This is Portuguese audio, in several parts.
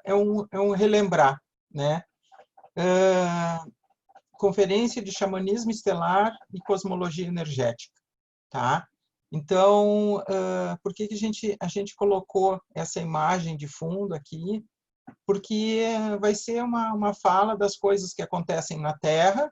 é um relembrar, né? Conferência de Xamanismo Estelar e Cosmologia Energética, tá? Então, por que a gente colocou essa imagem de fundo aqui? Porque vai ser uma fala das coisas que acontecem na Terra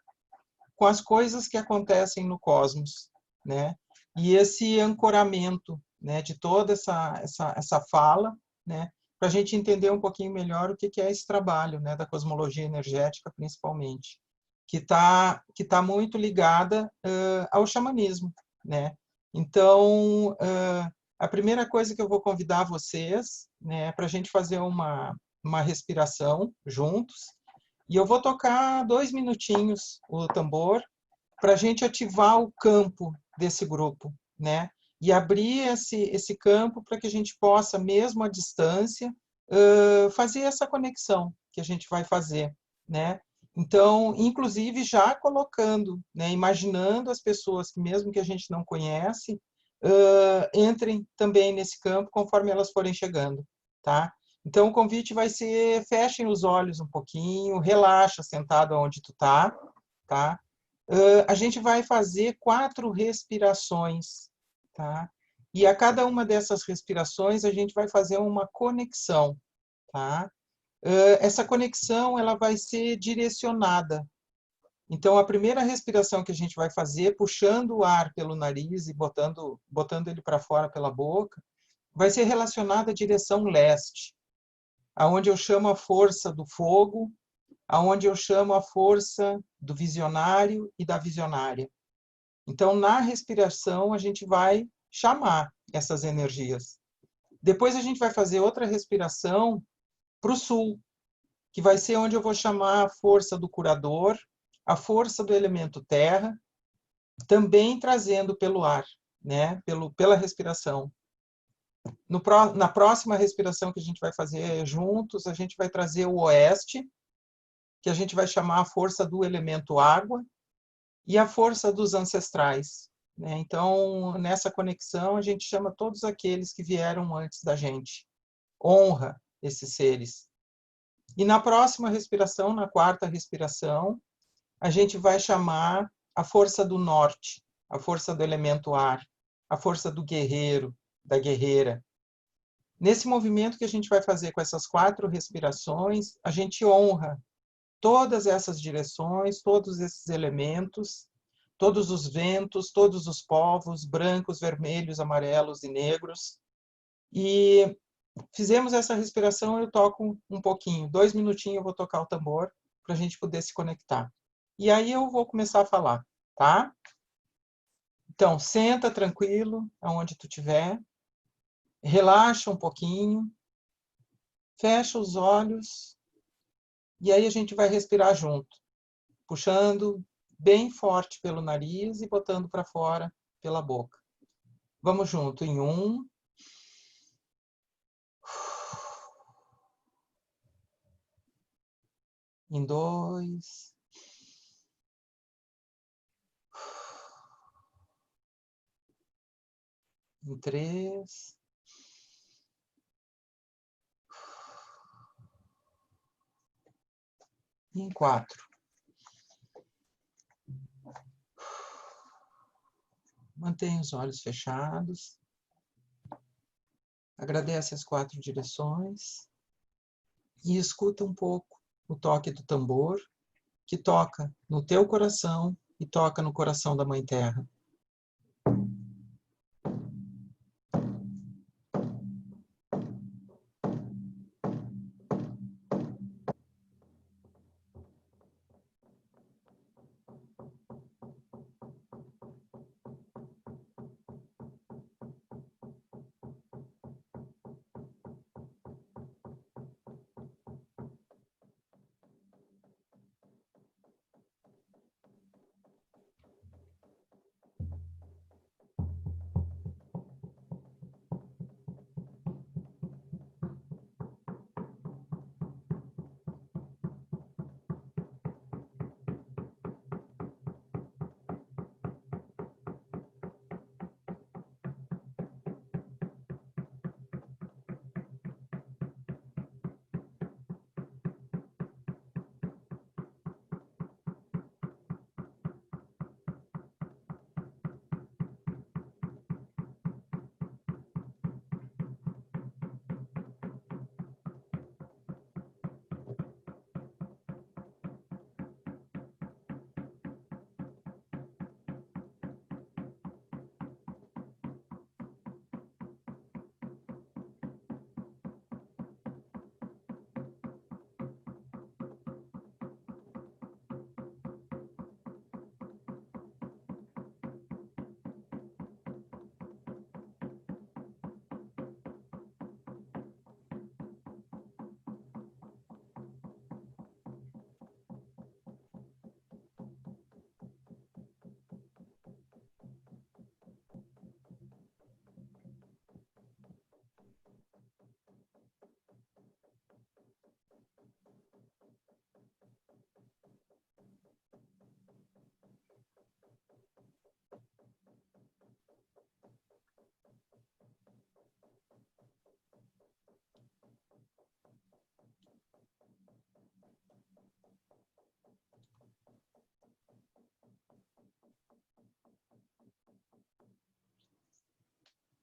com as coisas que acontecem no cosmos, né? E esse ancoramento, né, de toda essa fala, né, para a gente entender um pouquinho melhor o que é esse trabalho, né, da cosmologia energética, principalmente, que tá muito ligada ao xamanismo, né? Então, a primeira coisa que eu vou convidar vocês, né, para a gente fazer uma respiração juntos, e eu vou tocar 2 minutinhos o tambor para a gente ativar o campo desse grupo, né? E abrir esse campo para que a gente possa, mesmo à distância, fazer essa conexão que a gente vai fazer, né? Então, inclusive já colocando, né, imaginando as pessoas que mesmo que a gente não conhece, entrem também nesse campo conforme elas forem chegando, tá? Então, o convite vai ser, fechem os olhos um pouquinho, relaxa sentado onde tu tá? A gente vai fazer 4 respirações, tá? E a cada uma dessas respirações, a gente vai fazer uma conexão, tá? Essa conexão, ela vai ser direcionada. Então, a primeira respiração que a gente vai fazer, puxando o ar pelo nariz e botando ele para fora pela boca, vai ser relacionada à direção leste, aonde eu chamo a força do fogo, aonde eu chamo a força do visionário e da visionária. Então, na respiração, a gente vai chamar essas energias. Depois a gente vai fazer outra respiração para o sul, que vai ser onde eu vou chamar a força do curador, a força do elemento terra, também trazendo pelo ar, né? Pela respiração. Na próxima respiração que a gente vai fazer juntos, a gente vai trazer o oeste, que a gente vai chamar a força do elemento água e a força dos ancestrais, né? Então, nessa conexão, a gente chama todos aqueles que vieram antes da gente. Honra esses seres. E na próxima respiração, na quarta respiração, a gente vai chamar a força do norte, a força do elemento ar, a força do guerreiro, da guerreira. Nesse movimento que a gente vai fazer com essas 4 respirações, a gente honra todas essas direções, todos esses elementos, todos os ventos, todos os povos, brancos, vermelhos, amarelos e negros. E fizemos essa respiração, eu toco um pouquinho, 2 minutinhos eu vou tocar o tambor para a gente poder se conectar. E aí eu vou começar a falar, tá? Então, senta tranquilo, aonde tu estiver, relaxa um pouquinho, fecha os olhos, e aí a gente vai respirar junto, puxando bem forte pelo nariz e botando para fora pela boca. Vamos junto, em 1, em 2, em 3, e em 4. Mantenha os olhos fechados. Agradece as 4 direções e escuta um pouco o toque do tambor, que toca no teu coração e toca no coração da Mãe Terra.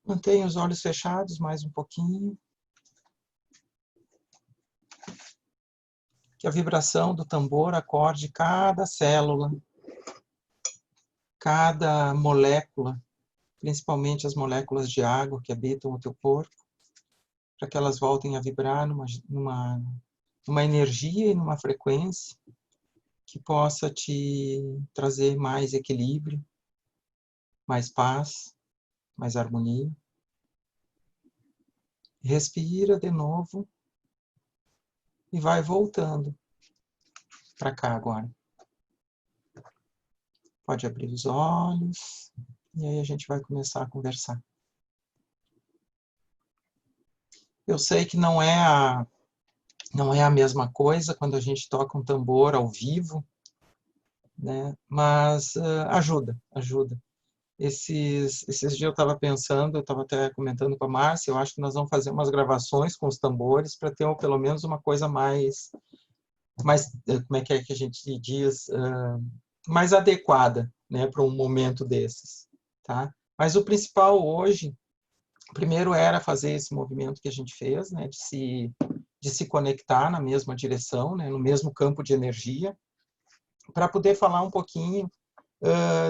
Mantenha os olhos fechados mais um pouquinho. Que a vibração do tambor acorde cada célula, cada molécula, principalmente as moléculas de água que habitam o teu corpo, para que elas voltem a vibrar numa energia e numa frequência que possa te trazer mais equilíbrio, mais paz, mais harmonia. Respira de novo e vai voltando para cá agora. Pode abrir os olhos e aí a gente vai começar a conversar. Eu sei que não é a mesma coisa quando a gente toca um tambor ao vivo, né? Mas ajuda. Esses dias eu estava pensando, eu estava até comentando com a Márcia, eu acho que nós vamos fazer umas gravações com os tambores para ter pelo menos uma coisa mais como é que a gente diz, mais adequada, né, para um momento desses, tá? Mas o principal hoje, primeiro era fazer esse movimento que a gente fez, né, de se conectar na mesma direção, né, no mesmo campo de energia, para poder falar um pouquinho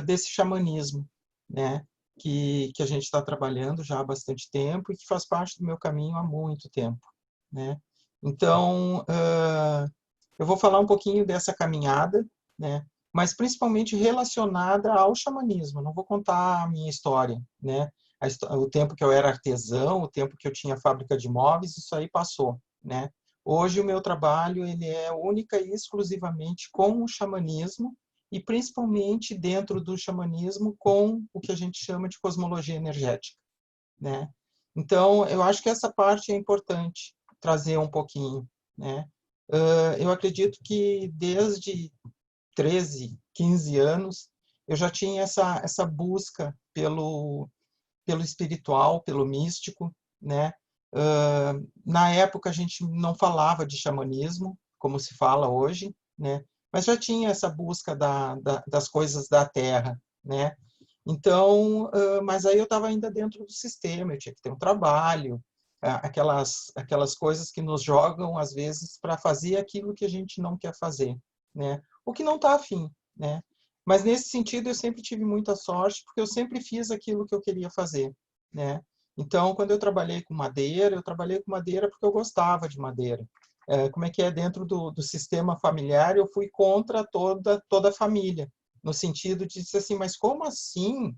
desse xamanismo, né, que a gente está trabalhando já há bastante tempo e que faz parte do meu caminho há muito tempo, né? Então, eu vou falar um pouquinho dessa caminhada, né, mas principalmente relacionada ao xamanismo. Não vou contar a minha história, né? O tempo que eu era artesão, o tempo que eu tinha fábrica de móveis, isso aí passou, né? Hoje o meu trabalho ele é única e exclusivamente com o xamanismo e principalmente dentro do xamanismo com o que a gente chama de cosmologia energética, né? Então, eu acho que essa parte é importante trazer um pouquinho, né? Eu acredito que desde 13, 15 anos, eu já tinha essa busca pelo espiritual, pelo místico, né? Na época a gente não falava de xamanismo, como se fala hoje, né? Mas já tinha essa busca das coisas da terra, né? Então, mas aí eu estava ainda dentro do sistema, eu tinha que ter um trabalho, aquelas coisas que nos jogam, às vezes, para fazer aquilo que a gente não quer fazer, né? O que não está afim, né? Mas, nesse sentido, eu sempre tive muita sorte, porque eu sempre fiz aquilo que eu queria fazer, né? Então, quando eu trabalhei com madeira, eu trabalhei com madeira porque eu gostava de madeira. Como é que é dentro do sistema familiar, eu fui contra toda a família, no sentido de dizer assim, mas como assim?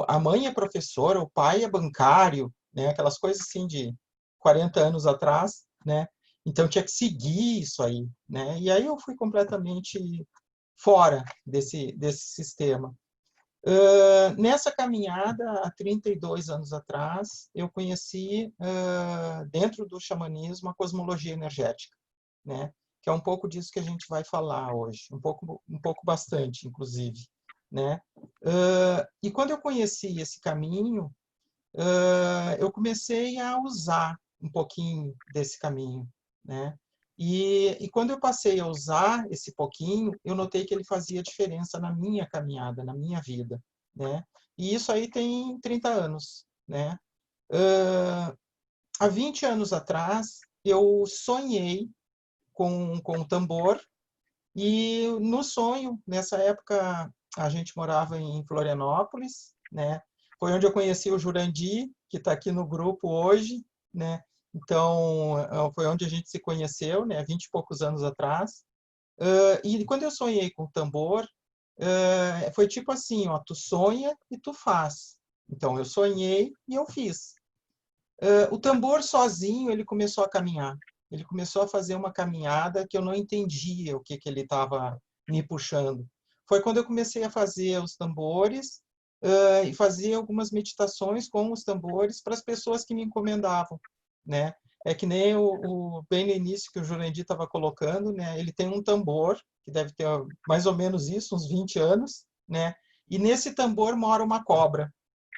A mãe é professora, o pai é bancário, né? Aquelas coisas assim de 40 anos atrás, né? Então tinha que seguir isso aí, né? E aí eu fui completamente fora desse sistema. Nessa caminhada, há 32 anos atrás, eu conheci, dentro do xamanismo, a cosmologia energética, né? Que é um pouco disso que a gente vai falar hoje, um pouco bastante, inclusive, né? E quando eu conheci esse caminho, eu comecei a usar um pouquinho desse caminho, né? E quando eu passei a usar esse pouquinho, eu notei que ele fazia diferença na minha caminhada, na minha vida, né? E isso aí tem 30 anos, né? Há 20 anos atrás, eu sonhei com um tambor e no sonho, nessa época, a gente morava em Florianópolis, né? Foi onde eu conheci o Jurandir, que está aqui no grupo hoje, né? Então, foi onde a gente se conheceu, né? 20 e poucos anos atrás. E quando eu sonhei com o tambor, foi tipo assim, ó, tu sonha e tu faz. Então, eu sonhei e eu fiz. O tambor sozinho, ele começou a caminhar. Ele começou a fazer uma caminhada que eu não entendia o que ele estava me puxando. Foi quando eu comecei a fazer os tambores e fazer algumas meditações com os tambores para as pessoas que me encomendavam, né? É que nem bem no início que o Jurandir estava colocando, né? Ele tem um tambor, que deve ter mais ou menos isso, uns 20 anos, né? E nesse tambor mora uma cobra,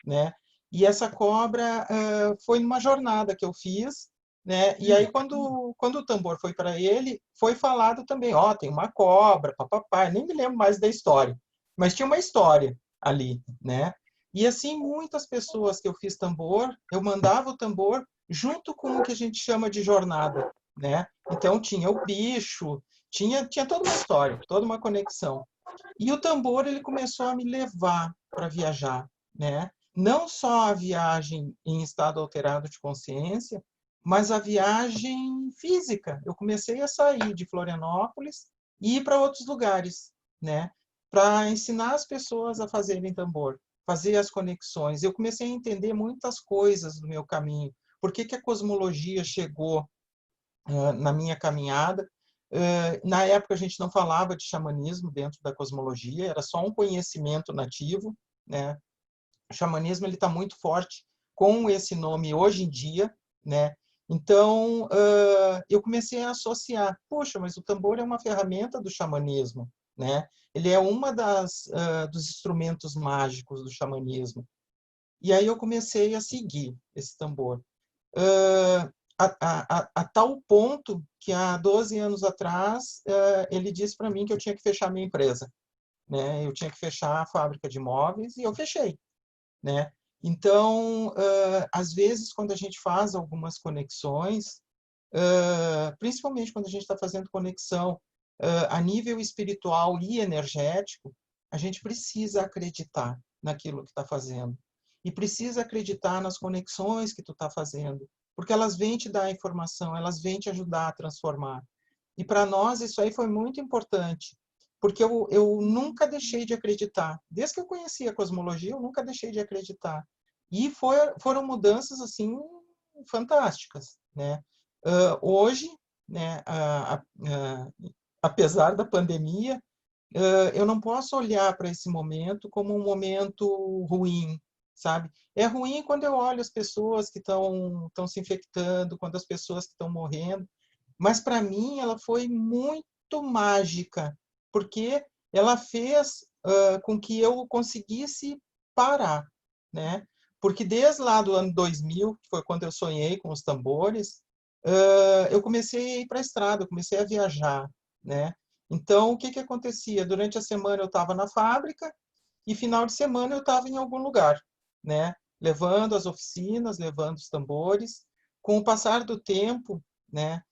né? E essa cobra foi numa jornada que eu fiz, né? E aí quando o tambor foi para ele, foi falado também, ó, tem uma cobra, papapá, nem me lembro mais da história, mas tinha uma história ali, né? E assim, muitas pessoas que eu fiz tambor, eu mandava o tambor junto com o que a gente chama de jornada, né? Então, tinha o bicho, tinha toda uma história, toda uma conexão. E o tambor, ele começou a me levar para viajar, né? Não só a viagem em estado alterado de consciência, mas a viagem física. Eu comecei a sair de Florianópolis e ir para outros lugares, né? Para ensinar as pessoas a fazerem tambor, fazer as conexões. Eu comecei a entender muitas coisas do meu caminho. Por que que a cosmologia chegou na minha caminhada? Na época a gente não falava de xamanismo dentro da cosmologia, era só um conhecimento nativo, né? O xamanismo ele está muito forte com esse nome hoje em dia, né? Então eu comecei a associar, poxa, mas o tambor é uma ferramenta do xamanismo, né? Ele é uma dos instrumentos mágicos do xamanismo. E aí eu comecei a seguir esse tambor. A tal ponto que há 12 anos atrás ele disse para mim que eu tinha que fechar minha empresa, né? Eu tinha que fechar a fábrica de móveis e eu fechei, né? Então, às vezes, quando a gente faz algumas conexões, principalmente quando a gente está fazendo conexão a nível espiritual e energético, a gente precisa acreditar naquilo que está fazendo. E precisa acreditar nas conexões que tu está fazendo, porque elas vêm te dar informação, elas vêm te ajudar a transformar. E para nós isso aí foi muito importante, porque eu nunca deixei de acreditar. Desde que eu conheci a cosmologia, eu nunca deixei de acreditar. E foram mudanças assim fantásticas, né? Hoje, né, apesar da pandemia, eu não posso olhar para esse momento como um momento ruim, sabe? É ruim quando eu olho as pessoas que estão se infectando, quando as pessoas que estão morrendo, mas para mim ela foi muito mágica, porque ela fez com que eu conseguisse parar, né? Porque desde lá do ano 2000, que foi quando eu sonhei com os tambores, eu comecei a ir para a estrada, eu comecei a viajar, né? Então, o que que acontecia? Durante a semana eu estava na fábrica e final de semana eu estava em algum lugar, né? Levando as oficinas, levando os tambores. Com o passar do tempo, né?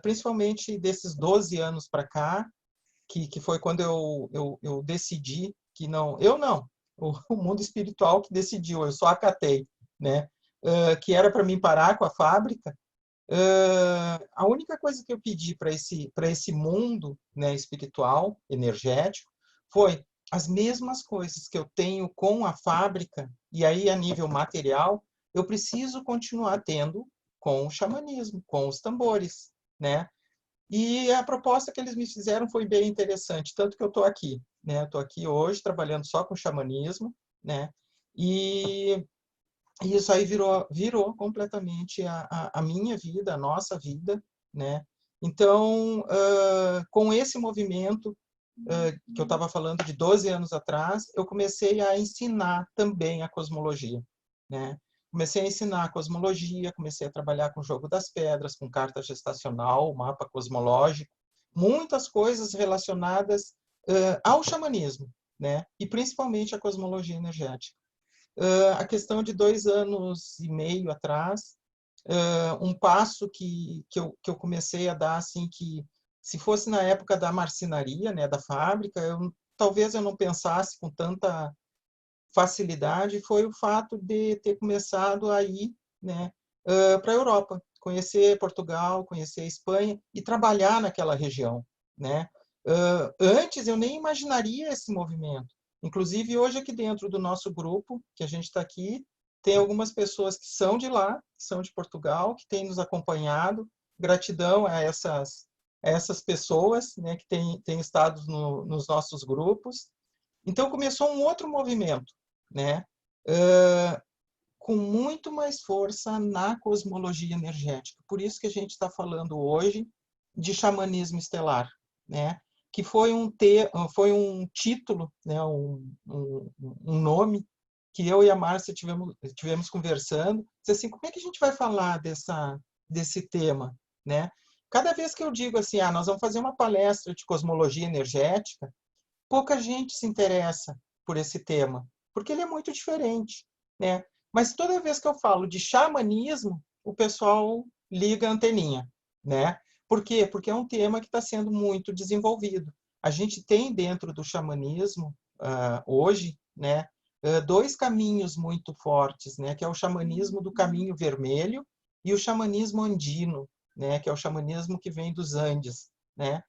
Principalmente desses 12 anos para cá, que foi quando eu decidi que não, eu não, o mundo espiritual que decidiu, eu só acatei, né? Que era para mim parar com a fábrica. A única coisa que eu pedi para esse mundo, né, espiritual, energético, foi as mesmas coisas que eu tenho com a fábrica, e aí a nível material, eu preciso continuar tendo com o xamanismo, com os tambores, né? E a proposta que eles me fizeram foi bem interessante, tanto que eu estou aqui, né? Estou aqui hoje trabalhando só com xamanismo, né? E isso aí virou completamente a minha vida, a nossa vida, né? Então, com esse movimento que eu estava falando de 12 anos atrás, eu comecei a ensinar também a cosmologia, né? Comecei a ensinar a cosmologia, comecei a trabalhar com o jogo das pedras, com carta gestacional, mapa cosmológico, muitas coisas relacionadas ao xamanismo, né? E principalmente a cosmologia energética. A questão de 2 anos e meio atrás, um passo que eu comecei a dar, assim, que se fosse na época da marcenaria, né, da fábrica, talvez eu não pensasse com tanta facilidade, foi o fato de ter começado a ir, né, para a Europa, conhecer Portugal, conhecer a Espanha e trabalhar naquela região, né? Antes eu nem imaginaria esse movimento. Inclusive hoje aqui dentro do nosso grupo, que a gente está aqui, tem algumas pessoas que são de lá, que são de Portugal, que têm nos acompanhado. Gratidão a essas pessoas, né, que têm estado nos nossos grupos. Então começou um outro movimento, né? Com muito mais força na cosmologia energética. Por isso que a gente está falando hoje de xamanismo estelar, né? Que foi um título, né? um nome que eu e a Márcia tivemos conversando. Disse assim, como é que a gente vai falar desse tema, né? Cada vez que eu digo assim, nós vamos fazer uma palestra de cosmologia energética, pouca gente se interessa por esse tema, porque ele é muito diferente, né? Mas toda vez que eu falo de xamanismo, o pessoal liga a anteninha, né? Por quê? Porque é um tema que está sendo muito desenvolvido. A gente tem dentro do xamanismo, hoje, né, dois caminhos muito fortes, né, que é o xamanismo do caminho vermelho e o xamanismo andino, né, que é o xamanismo que vem dos Andes, né?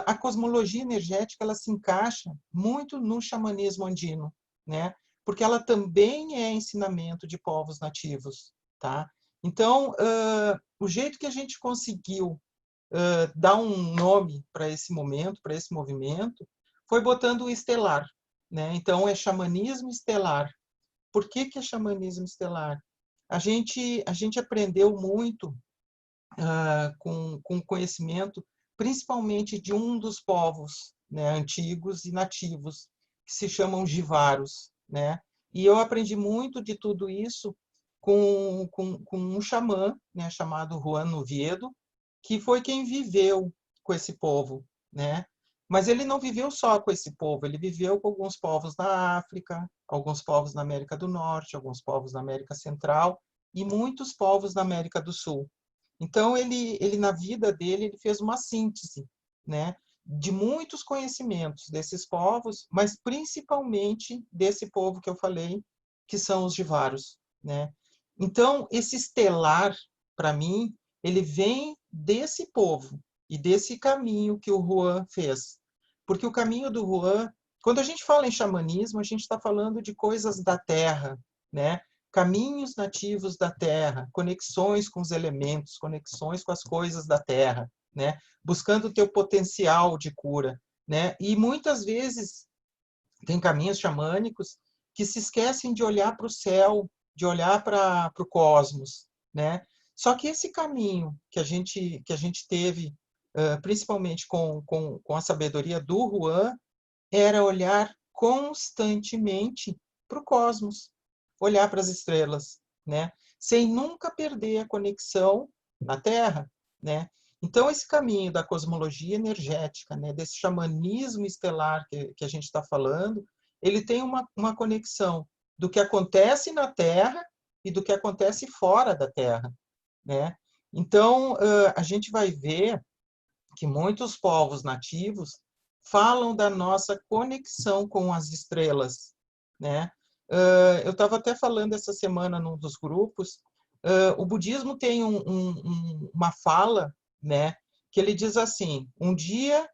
A cosmologia energética ela se encaixa muito no xamanismo andino, né? Porque ela também é ensinamento de povos nativos, tá? Então, o jeito que a gente conseguiu dar um nome para esse momento, para esse movimento, foi botando o estelar, né? Então, é xamanismo estelar. Por que que é xamanismo estelar? A gente aprendeu muito com conhecimento, principalmente de um dos povos, né, antigos e nativos, que se chamam Jivaros, né? E eu aprendi muito de tudo isso com um xamã, né, chamado Juan Noviedo, que foi quem viveu com esse povo, né? Mas ele não viveu só com esse povo, ele viveu com alguns povos na África, alguns povos na América do Norte, alguns povos na América Central e muitos povos na América do Sul. Então, ele na vida dele, ele fez uma síntese, né, de muitos conhecimentos desses povos, mas principalmente desse povo que eu falei, que são os Jivaros, né? Então, esse estelar, para mim, ele vem desse povo e desse caminho que o Juan fez. Porque o caminho do Juan, quando a gente fala em xamanismo, a gente está falando de coisas da terra, né? Caminhos nativos da terra, conexões com os elementos, conexões com as coisas da terra, né? Buscando o teu potencial de cura, né? E muitas vezes tem caminhos xamânicos que se esquecem de olhar para o céu, de olhar para o cosmos, né? Só que esse caminho que a gente teve, principalmente com a sabedoria do Juan, era olhar constantemente para o cosmos, olhar para as estrelas, né? Sem nunca perder a conexão na Terra, né? Então, esse caminho da cosmologia energética, né, desse xamanismo estelar que a gente está falando, ele tem uma conexão do que acontece na Terra e do que acontece fora da Terra, né? Então, a gente vai ver que muitos povos nativos falam da nossa conexão com as estrelas, né? Eu estava até falando essa semana num dos grupos, o budismo tem uma fala, né, que ele diz assim: um dia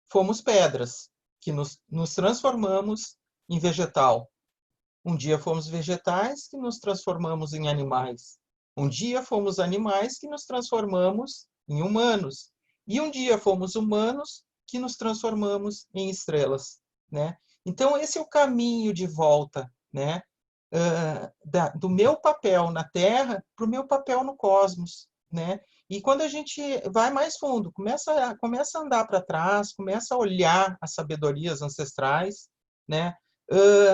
fomos pedras, que nos transformamos em vegetal. Um dia fomos vegetais, que nos transformamos em animais. Um dia fomos animais, que nos transformamos em humanos. E um dia fomos humanos, que nos transformamos em estrelas, né? Então, esse é o caminho de volta, né? Do meu papel na Terra para o meu papel no cosmos, né? E quando a gente vai mais fundo, começa a andar para trás, começa a olhar as sabedorias ancestrais, né?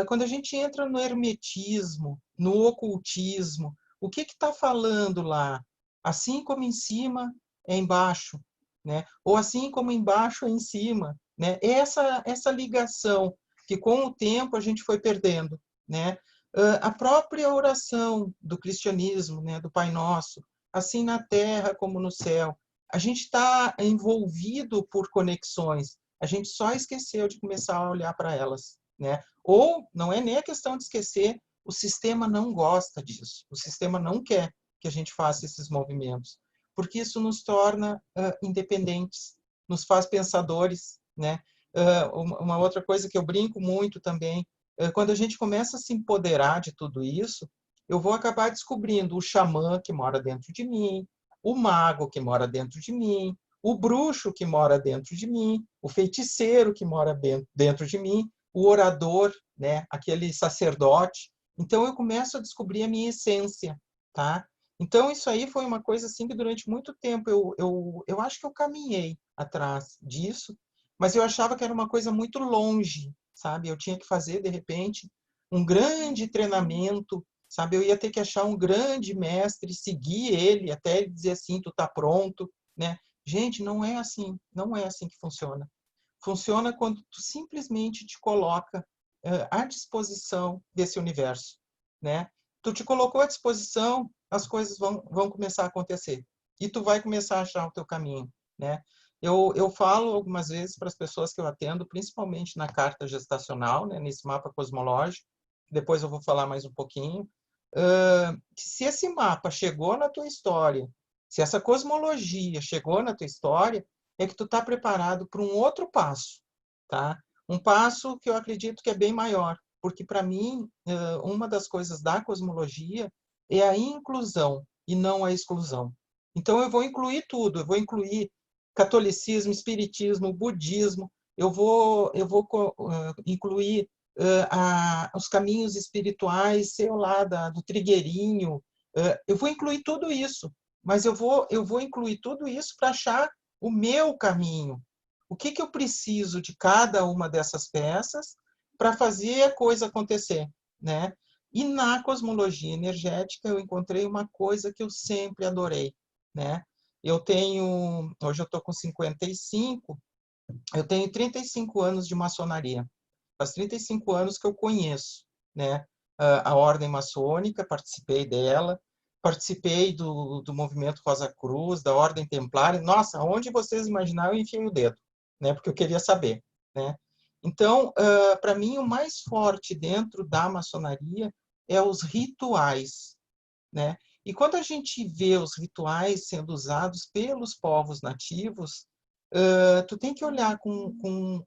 Quando a gente entra no hermetismo, no ocultismo, o que está falando lá? Assim como em cima é embaixo, né? Ou assim como embaixo é em cima, né? Essa ligação que com o tempo a gente foi perdendo, né? A própria oração do cristianismo, né? Do Pai Nosso, assim na terra como no céu, a gente está envolvido por conexões. A gente só esqueceu de começar a olhar para elas, né? Ou não é nem a questão de esquecer, o sistema não gosta disso. O sistema não quer que a gente faça esses movimentos, porque isso nos torna independentes, nos faz pensadores, né? Uma outra coisa que eu brinco muito também, quando a gente começa a se empoderar de tudo isso, eu vou acabar descobrindo o xamã que mora dentro de mim, o mago que mora dentro de mim, o bruxo que mora dentro de mim, o feiticeiro que mora dentro de mim, o orador, né, aquele sacerdote. Então eu começo a descobrir a minha essência, tá? Então isso aí foi uma coisa assim que durante muito tempo eu acho que eu caminhei atrás disso, mas eu achava que era uma coisa muito longe, sabe? Eu tinha que fazer de repente um grande treinamento, sabe? Eu ia ter que achar um grande mestre, seguir ele até ele dizer assim, tu tá pronto, né? Gente, não é assim, não é assim que funciona. Funciona quando tu simplesmente te coloca à disposição desse universo, né? Tu te colocou à disposição, as coisas vão começar a acontecer. E tu vai começar a achar o teu caminho, né? Eu falo algumas vezes para as pessoas que eu atendo, principalmente na carta gestacional, né, nesse mapa cosmológico, depois eu vou falar mais um pouquinho, que se esse mapa chegou na tua história, se essa cosmologia chegou na tua história, é que tu está preparado para um outro passo, tá? Um passo que eu acredito que é bem maior, porque para mim, uma das coisas da cosmologia é a inclusão e não a exclusão. Então eu vou incluir tudo, eu vou incluir catolicismo, espiritismo, budismo, eu vou incluir os caminhos espirituais, sei lá, do trigueirinho, eu vou incluir tudo isso, mas eu vou incluir tudo isso para achar o meu caminho. O que eu preciso de cada uma dessas peças para fazer a coisa acontecer, né? E na cosmologia energética eu encontrei uma coisa que eu sempre adorei, né? Hoje eu estou com 55, eu tenho 35 anos de maçonaria. Faz 35 anos que eu conheço, né? A ordem maçônica, participei dela, participei do movimento Rosa Cruz, da ordem templária. Nossa, onde vocês imaginaram, eu enfiei o dedo, né? Porque eu queria saber, né? Então, para mim, o mais forte dentro da maçonaria é os rituais, né? E quando a gente vê os rituais sendo usados pelos povos nativos, tu tem que olhar com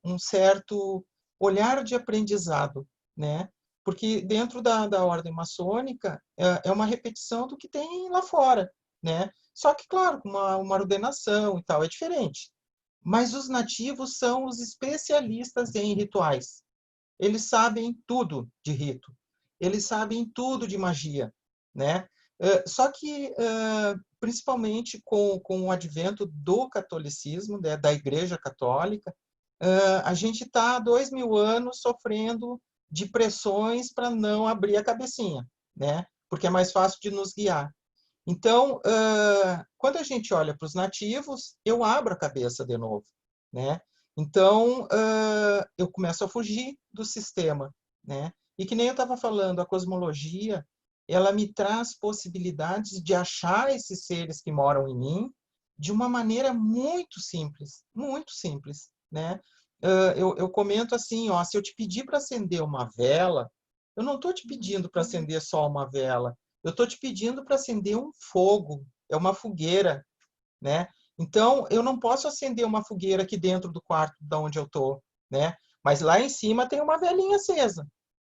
um certo olhar de aprendizado, né? Porque dentro da ordem maçônica é uma repetição do que tem lá fora, né? Só que, claro, com uma ordenação e tal, é diferente. Mas os nativos são os especialistas em rituais. Eles sabem tudo de rito. Eles sabem tudo de magia, né? Só que, principalmente com o advento do catolicismo, né, da Igreja Católica, a gente está há 2000 anos sofrendo de pressões para não abrir a cabecinha, né? Porque é mais fácil de nos guiar. Então, quando a gente olha para os nativos, eu abro a cabeça de novo, né? Então, eu começo a fugir do sistema, né? E que nem eu estava falando, a cosmologia, ela me traz possibilidades de achar esses seres que moram em mim de uma maneira muito simples, né? Eu comento assim, ó, se eu te pedir para acender uma vela, eu não estou te pedindo para acender só uma vela, eu estou te pedindo para acender um fogo, é uma fogueira, né? Então, eu não posso acender uma fogueira aqui dentro do quarto de onde eu estou, né? Mas lá em cima tem uma velinha acesa,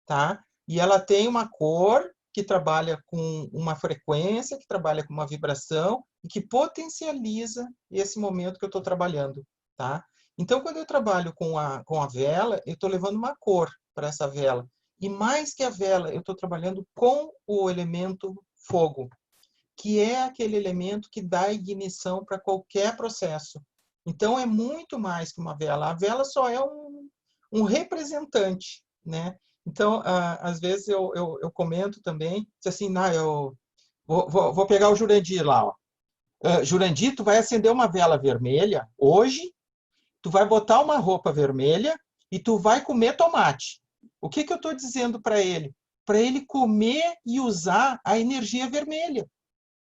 tá? E ela tem uma cor que trabalha com uma frequência, que trabalha com uma vibração e que potencializa esse momento que eu estou trabalhando, tá? Então, quando eu trabalho com a vela, eu estou levando uma cor para essa vela. E mais que a vela, eu estou trabalhando com o elemento fogo, que é aquele elemento que dá ignição para qualquer processo. Então, é muito mais que uma vela. A vela só é um representante, né? Então, às vezes eu comento também, assim, eu vou pegar o Jurandir lá, ó. Jurandir, tu vai acender uma vela vermelha hoje, tu vai botar uma roupa vermelha e tu vai comer tomate. O que eu estou dizendo para ele? Para ele comer e usar a energia vermelha.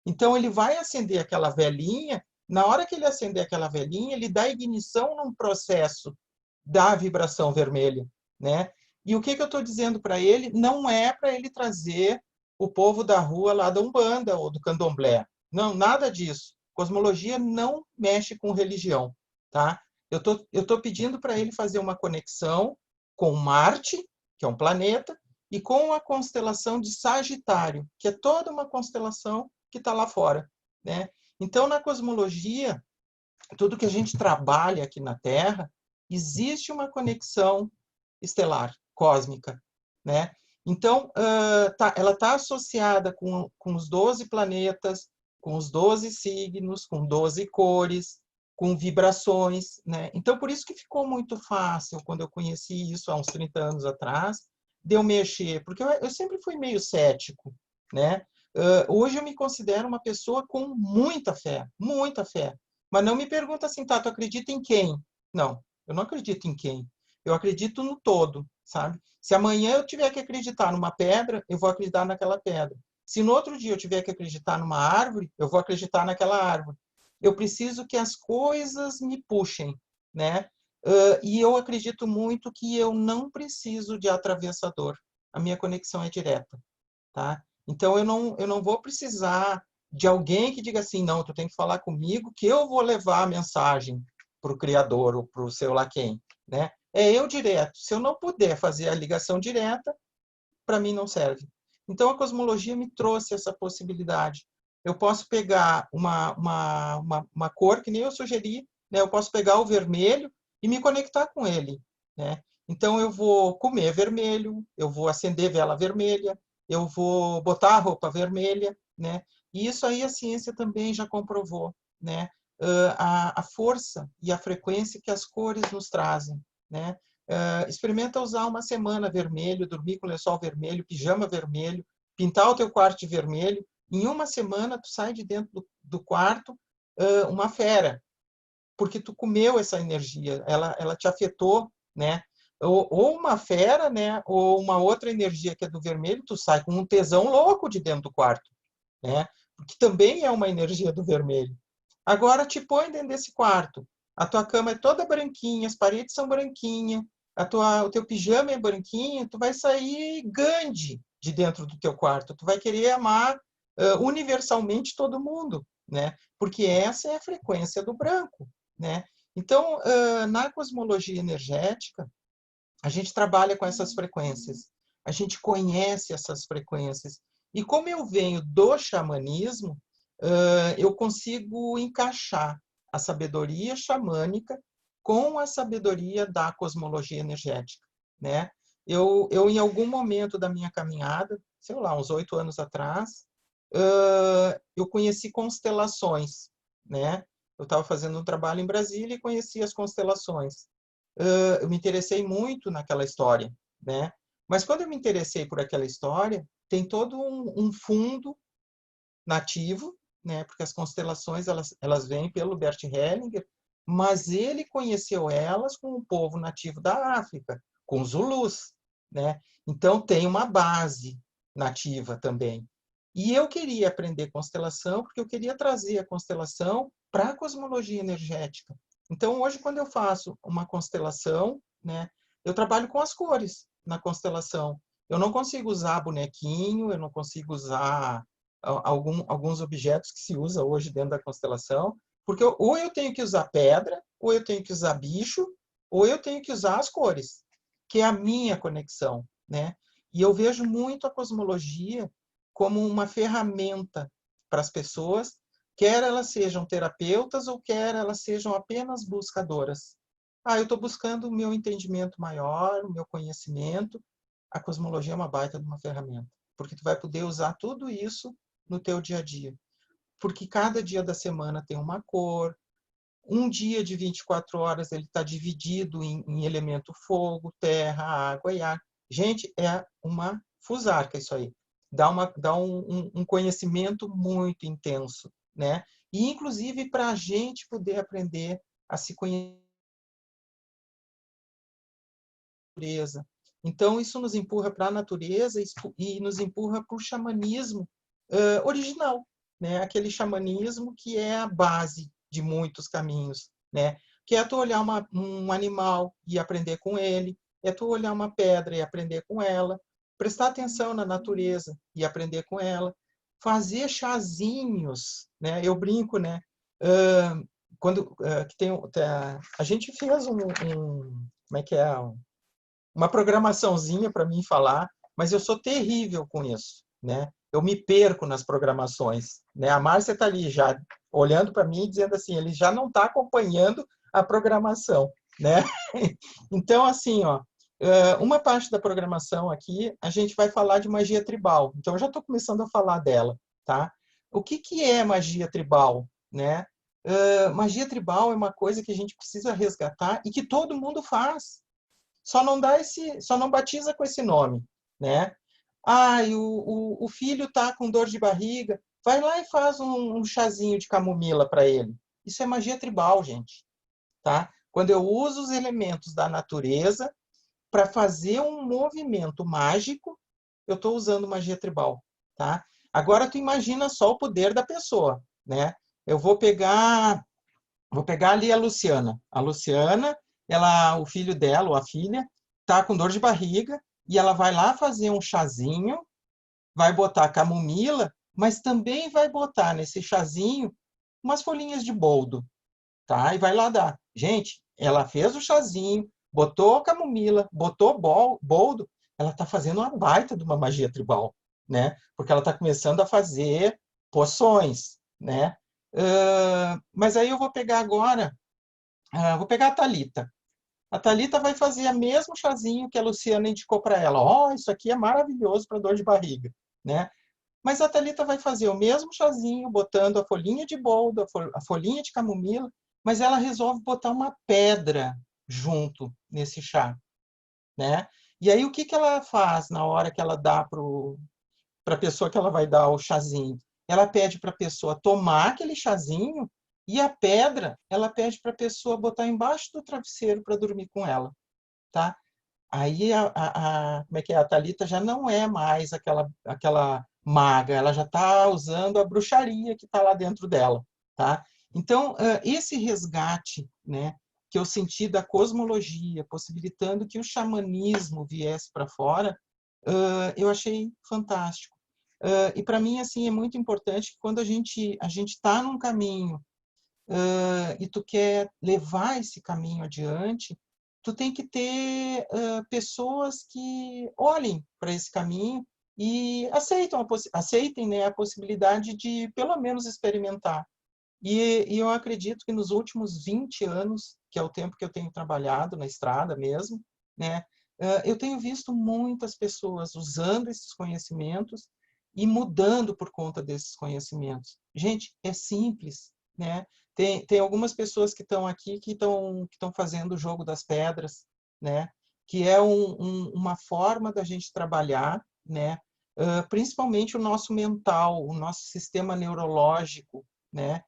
Então, ele vai acender aquela velinha. Na hora que ele acender aquela velinha, ele dá ignição num processo da vibração vermelha, né? E o que eu estou dizendo para ele? Não é para ele trazer o povo da rua lá da Umbanda ou do Candomblé. Não, nada disso. Cosmologia não mexe com religião, tá? Eu tô pedindo para ele fazer uma conexão com Marte, que é um planeta, e com a constelação de Sagitário, que é toda uma constelação que está lá fora, né? Então, na cosmologia, tudo que a gente trabalha aqui na Terra, existe uma conexão estelar, cósmica, né? Então, ela está associada com os 12 planetas, com os 12 signos, com 12 cores, com vibrações, né? Então, por isso que ficou muito fácil, quando eu conheci isso há uns 30 anos atrás, de eu mexer, porque eu sempre fui meio cético, né? Hoje eu me considero uma pessoa com muita fé. Mas não me pergunta assim, tá, tu acredita em quem? Não, eu não acredito em quem. Eu acredito no todo. sabe? Se amanhã eu tiver que acreditar numa pedra, eu vou acreditar naquela pedra. Se no outro dia eu tiver que acreditar numa árvore, eu vou acreditar naquela árvore. Eu preciso que as coisas me puxem, né? E eu acredito muito que eu não preciso de atravessador. A minha conexão é direta, tá? Então eu não vou precisar de alguém que diga assim, não, tu tem que falar comigo que eu vou levar a mensagem para o criador ou para o sei lá quem, né? É eu direto. Se eu não puder fazer a ligação direta, para mim não serve. Então, a cosmologia me trouxe essa possibilidade. Eu posso pegar uma cor, que nem eu sugeri, né? Eu posso pegar o vermelho e me conectar com ele, né? Então, eu vou comer vermelho, eu vou acender vela vermelha, eu vou botar a roupa vermelha, né? E isso aí a ciência também já comprovou, né? A força e a frequência que as cores nos trazem, né? Experimenta usar uma semana vermelho, dormir com lençol vermelho, pijama vermelho, pintar o teu quarto de vermelho. Em uma semana, tu sai de dentro do quarto uma fera, porque tu comeu essa energia, ela te afetou, né? Ou uma fera, né? Ou uma outra energia que é do vermelho, tu sai com um tesão louco de dentro do quarto, né? Porque também é uma energia do vermelho. Agora te põe dentro desse quarto. A tua cama é toda branquinha, as paredes são branquinhas, o teu pijama é branquinho, tu vai sair Gandhi de dentro do teu quarto. Tu vai querer amar universalmente todo mundo, né? Porque essa é a frequência do branco, né? Então, na cosmologia energética, a gente trabalha com essas frequências, a gente conhece essas frequências. E como eu venho do xamanismo, eu consigo encaixar a sabedoria xamânica com a sabedoria da cosmologia energética, né? Em algum momento da minha caminhada, sei lá, uns 8 anos atrás, eu conheci constelações, né? Eu estava fazendo um trabalho em Brasília e conheci as constelações. Eu me interessei muito naquela história, né? Mas quando eu me interessei por aquela história, tem todo um fundo nativo, né? Porque as constelações elas vêm pelo Bert Hellinger, mas ele conheceu elas com o povo nativo da África, com os Zulus, né? Então tem uma base nativa também. E eu queria aprender constelação porque eu queria trazer a constelação para a cosmologia energética. Então hoje quando eu faço uma constelação, né, eu trabalho com as cores na constelação. Eu não consigo usar bonequinho, eu não consigo usar alguns objetos que se usa hoje dentro da constelação, porque ou eu tenho que usar pedra, ou eu tenho que usar bicho, ou eu tenho que usar as cores, que é a minha conexão, né? E eu vejo muito a cosmologia como uma ferramenta para as pessoas, quer elas sejam terapeutas ou quer elas sejam apenas buscadoras. Eu estou buscando o meu entendimento maior, o meu conhecimento. A cosmologia é uma baita de uma ferramenta, porque tu vai poder usar tudo isso no teu dia a dia. Porque cada dia da semana tem uma cor, um dia de 24 horas ele está dividido em elemento fogo, terra, água e ar. Gente, é uma fusarca isso aí. Dá um conhecimento muito intenso, né? E, inclusive, para a gente poder aprender a se conhecer. Então, isso nos empurra para a natureza e nos empurra para o xamanismo original, né? Aquele xamanismo que é a base de muitos caminhos, né? Que é tu olhar um animal e aprender com ele, é tu olhar uma pedra e aprender com ela, prestar atenção na natureza e aprender com ela, fazer chazinhos, né? Eu brinco, né? Quando que tem a gente fez como é que é? Uma programaçãozinha para mim falar, mas eu sou terrível com isso, né? Eu me perco nas programações, né? A Márcia está ali já olhando para mim e dizendo assim, ele já não está acompanhando a programação, né? Então, assim, ó, uma parte da programação aqui, a gente vai falar de magia tribal. Então, eu já estou começando a falar dela, tá? O que é magia tribal, né? Magia tribal é uma coisa que a gente precisa resgatar e que todo mundo faz. Só não batiza com esse nome, né? O filho tá com dor de barriga, vai lá e faz um chazinho de camomila para ele. Isso é magia tribal, gente, tá? Quando eu uso os elementos da natureza para fazer um movimento mágico, eu estou usando magia tribal, tá? Agora tu imagina só o poder da pessoa, né? Eu vou pegar ali a Luciana. A Luciana, o filho dela, ou a filha, tá com dor de barriga e ela vai lá fazer um chazinho, vai botar camomila, mas também vai botar nesse chazinho umas folhinhas de boldo, tá? E vai lá dar. Gente, ela fez o chazinho, botou camomila, botou boldo, ela está fazendo uma baita de uma magia tribal, né? Porque ela está começando a fazer poções, né? Mas aí eu vou pegar agora, vou pegar a Thalita. A Thalita vai fazer o mesmo chazinho que a Luciana indicou para ela. Ó, isso aqui é maravilhoso para dor de barriga, né? Mas a Thalita vai fazer o mesmo chazinho, botando a folhinha de boldo, a folhinha de camomila, mas ela resolve botar uma pedra junto nesse chá, né? E aí o que ela faz na hora que ela dá para a pessoa que ela vai dar o chazinho? Ela pede para a pessoa tomar aquele chazinho e a pedra ela pede para a pessoa botar embaixo do travesseiro para dormir com ela, tá? Aí como é que é? A Thalita já não é mais aquela maga, ela já está usando a bruxaria que está lá dentro dela, tá? Então, esse resgate, né, que eu senti da cosmologia, possibilitando que o xamanismo viesse para fora, eu achei fantástico. E para mim, assim, é muito importante que quando a gente está num caminho e tu quer levar esse caminho adiante, tu tem que ter pessoas que olhem para esse caminho e aceitem, né, a possibilidade de pelo menos experimentar. E eu acredito que nos últimos 20 anos, que é o tempo que eu tenho trabalhado na estrada mesmo, né, eu tenho visto muitas pessoas usando esses conhecimentos e mudando por conta desses conhecimentos. Gente, é simples, né? Tem algumas pessoas que estão aqui que estão fazendo o jogo das pedras, né? Que é uma forma da gente trabalhar, né? Principalmente o nosso mental, o nosso sistema neurológico, né?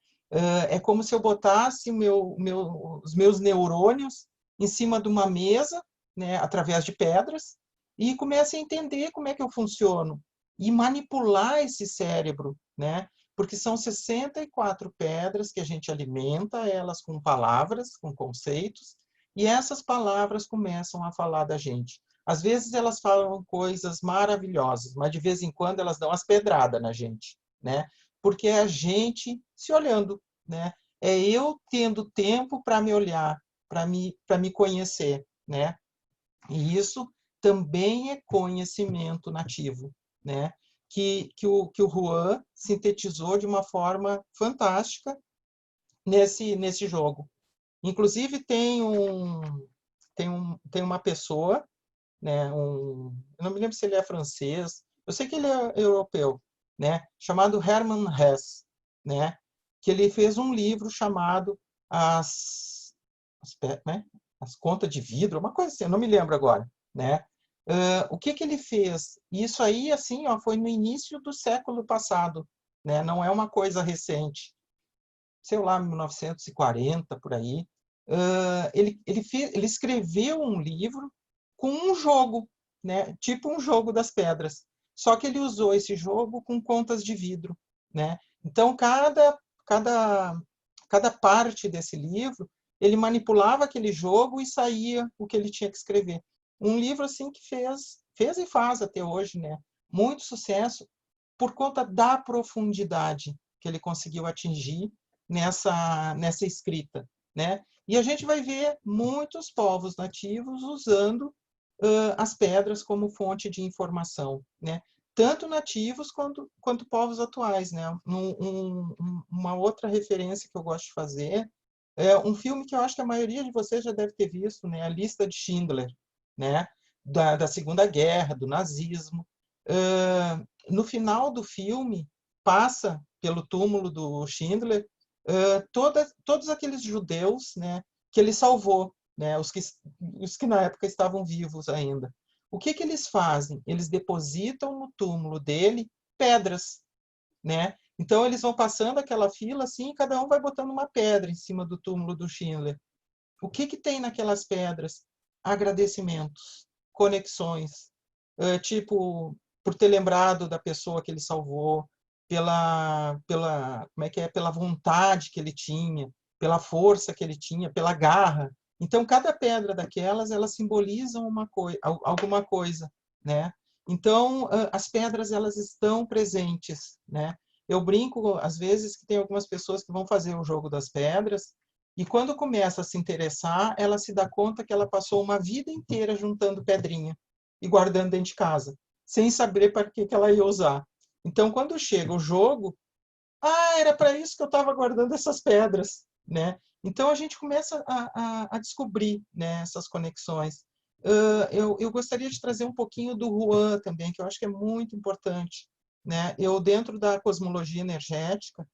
É como se eu botasse os meus neurônios em cima de uma mesa, né, através de pedras, e comece a entender como é que eu funciono e manipular esse cérebro, né? Porque são 64 pedras que a gente alimenta elas com palavras, com conceitos, e essas palavras começam a falar da gente. Às vezes elas falam coisas maravilhosas, mas de vez em quando elas dão as pedradas na gente, né? Porque é a gente se olhando, né? É eu tendo tempo para me olhar, para me conhecer, né? E isso também é conhecimento nativo, né? Que o Juan sintetizou de uma forma fantástica nesse jogo. Inclusive tem uma pessoa, né? Eu não me lembro se ele é francês, eu sei que ele é europeu, né? Chamado Hermann Hesse, né? Que ele fez um livro chamado né? As Contas de Vidro, uma coisa assim, eu não me lembro agora, né? O que ele fez? Isso aí, assim, ó, foi no início do século passado, né? Não é uma coisa recente, sei lá, 1940 por aí. Ele escreveu um livro com um jogo, né? Tipo um jogo das pedras. Só que ele usou esse jogo com contas de vidro, né? Então cada cada parte desse livro ele manipulava aquele jogo e saía o que ele tinha que escrever. Um livro assim que fez e faz até hoje, né? Muito sucesso por conta da profundidade que ele conseguiu atingir nessa escrita, né? E a gente vai ver muitos povos nativos usando as pedras como fonte de informação, né? Tanto nativos quanto povos atuais, né? Uma outra referência que eu gosto de fazer é um filme que eu acho que a maioria de vocês já deve ter visto, né? A Lista de Schindler, né? Da Segunda Guerra, do nazismo. No final do filme, passa pelo túmulo do Schindler todos aqueles judeus, né, que ele salvou, né, os que na época estavam vivos ainda. O que eles fazem? Eles depositam no túmulo dele pedras, né? Então eles vão passando aquela fila assim, e cada um vai botando uma pedra em cima do túmulo do Schindler. O que tem naquelas pedras? Agradecimentos, conexões, tipo, por ter lembrado da pessoa que ele salvou, como é que é? Pela vontade que ele tinha, pela força que ele tinha, pela garra. Então, cada pedra daquelas, elas simbolizam alguma coisa, né? Então, as pedras, elas estão presentes, né? Eu brinco, às vezes, que tem algumas pessoas que vão fazer o jogo das pedras e quando começa a se interessar, ela se dá conta que ela passou uma vida inteira juntando pedrinha e guardando dentro de casa, sem saber para que ela ia usar. Então, quando chega o jogo, era para isso que eu estava guardando essas pedras, né? Então, a gente começa a descobrir, né, essas conexões. Eu gostaria de trazer um pouquinho do Juan também, que eu acho que é muito importante, né? Eu, dentro da cosmologia energética,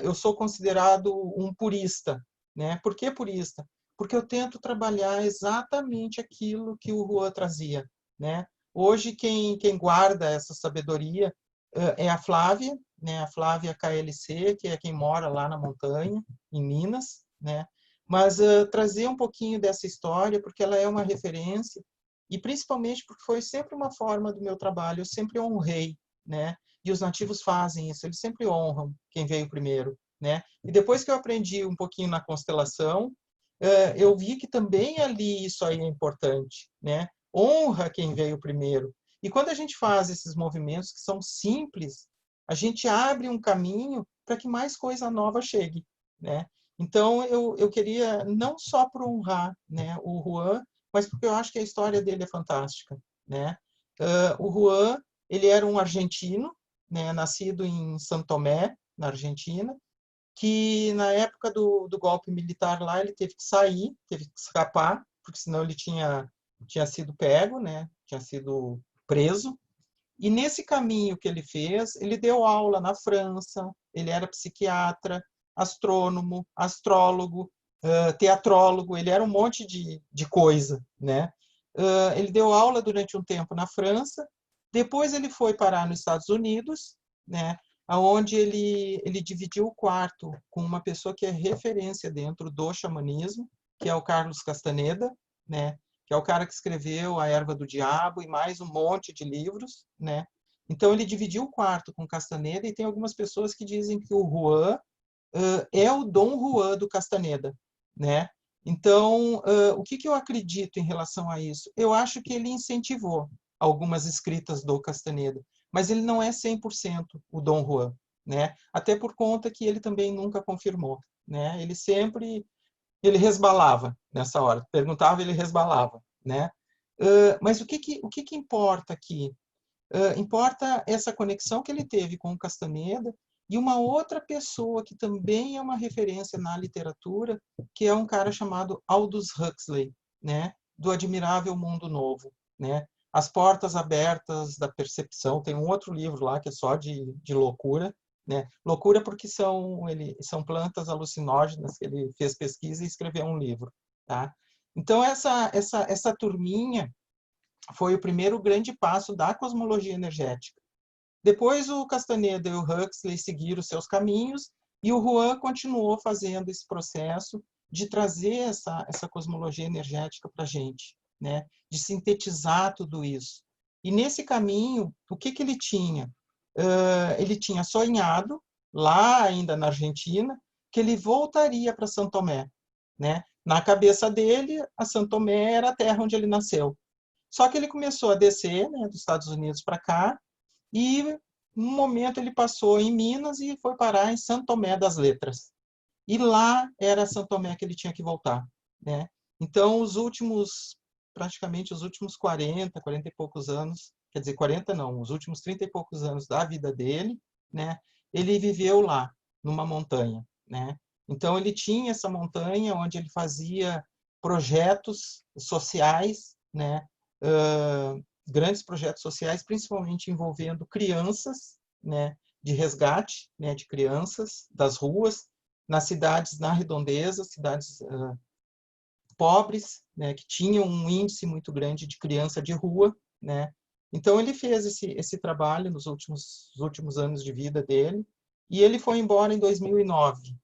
eu sou considerado um purista, né? Por que purista? Porque eu tento trabalhar exatamente aquilo que o Juan trazia, né? Hoje, quem guarda essa sabedoria é a Flávia, né? A Flávia KLC, que é quem mora lá na montanha, em Minas, né? Mas trazer um pouquinho dessa história, porque ela é uma referência, e principalmente porque foi sempre uma forma do meu trabalho, eu sempre honrei, né? E os nativos fazem isso, eles sempre honram quem veio primeiro, né? E depois que eu aprendi um pouquinho na constelação, eu vi que também ali isso aí é importante, né? Honra quem veio primeiro. E quando a gente faz esses movimentos que são simples, a gente abre um caminho para que mais coisa nova chegue, né? Então, eu queria não só por honrar, né, o Juan, mas porque eu acho que a história dele é fantástica, né? O Juan, ele era um argentino, né, nascido em São Tomé, na Argentina, que na época do golpe militar lá, ele teve que sair, teve que escapar, porque senão ele tinha sido pego, né, tinha sido preso. E nesse caminho que ele fez, ele deu aula na França, ele era psiquiatra, astrônomo, astrólogo, teatrólogo, ele era um monte de coisa, né? Ele deu aula durante um tempo na França, depois ele foi parar nos Estados Unidos, né? Onde ele dividiu o quarto com uma pessoa que é referência dentro do xamanismo, que é o Carlos Castaneda, né? Que é o cara que escreveu A Erva do Diabo e mais um monte de livros, né? Então ele dividiu o quarto com Castaneda e tem algumas pessoas que dizem que o Juan é o Dom Juan do Castaneda, né? Então, o que eu acredito em relação a isso? Eu acho que ele incentivou algumas escritas do Castaneda, mas ele não é 100% o Dom Juan, né? Até por conta que ele também nunca confirmou, né? Ele resbalava nessa hora, perguntava, ele resbalava, né? Mas o que importa aqui? Importa essa conexão que ele teve com o Castaneda e uma outra pessoa que também é uma referência na literatura, que é um cara chamado Aldous Huxley, né? Do Admirável Mundo Novo, né? As Portas Abertas da Percepção. Tem um outro livro lá que é só de loucura, né? Loucura porque são plantas alucinógenas que ele fez pesquisa e escreveu um livro, tá? Então essa turminha foi o primeiro grande passo da cosmologia energética. Depois o Castaneda e o Huxley seguiram seus caminhos e o Juan continuou fazendo esse processo de trazer essa cosmologia energética para a gente, né? De sintetizar tudo isso. E nesse caminho, o que ele tinha? Ele tinha sonhado, lá ainda na Argentina, que ele voltaria para São Tomé, né? Na cabeça dele, a São Tomé era a terra onde ele nasceu. Só que ele começou a descer, né, dos Estados Unidos para cá, e um momento ele passou em Minas e foi parar em São Tomé das Letras. E lá era São Tomé que ele tinha que voltar, né? Então, praticamente os últimos 40 e poucos anos, quer dizer, 40 não, os últimos 30 e poucos anos da vida dele, né? Ele viveu lá, numa montanha, né? Então, ele tinha essa montanha onde ele fazia projetos sociais, né? Grandes projetos sociais, principalmente envolvendo crianças, né? De resgate, né? De crianças das ruas, nas cidades na redondeza, cidades pobres, né, que tinham um índice muito grande de criança de rua, né? Então ele fez esse trabalho nos últimos anos de vida dele e ele foi embora em 2009,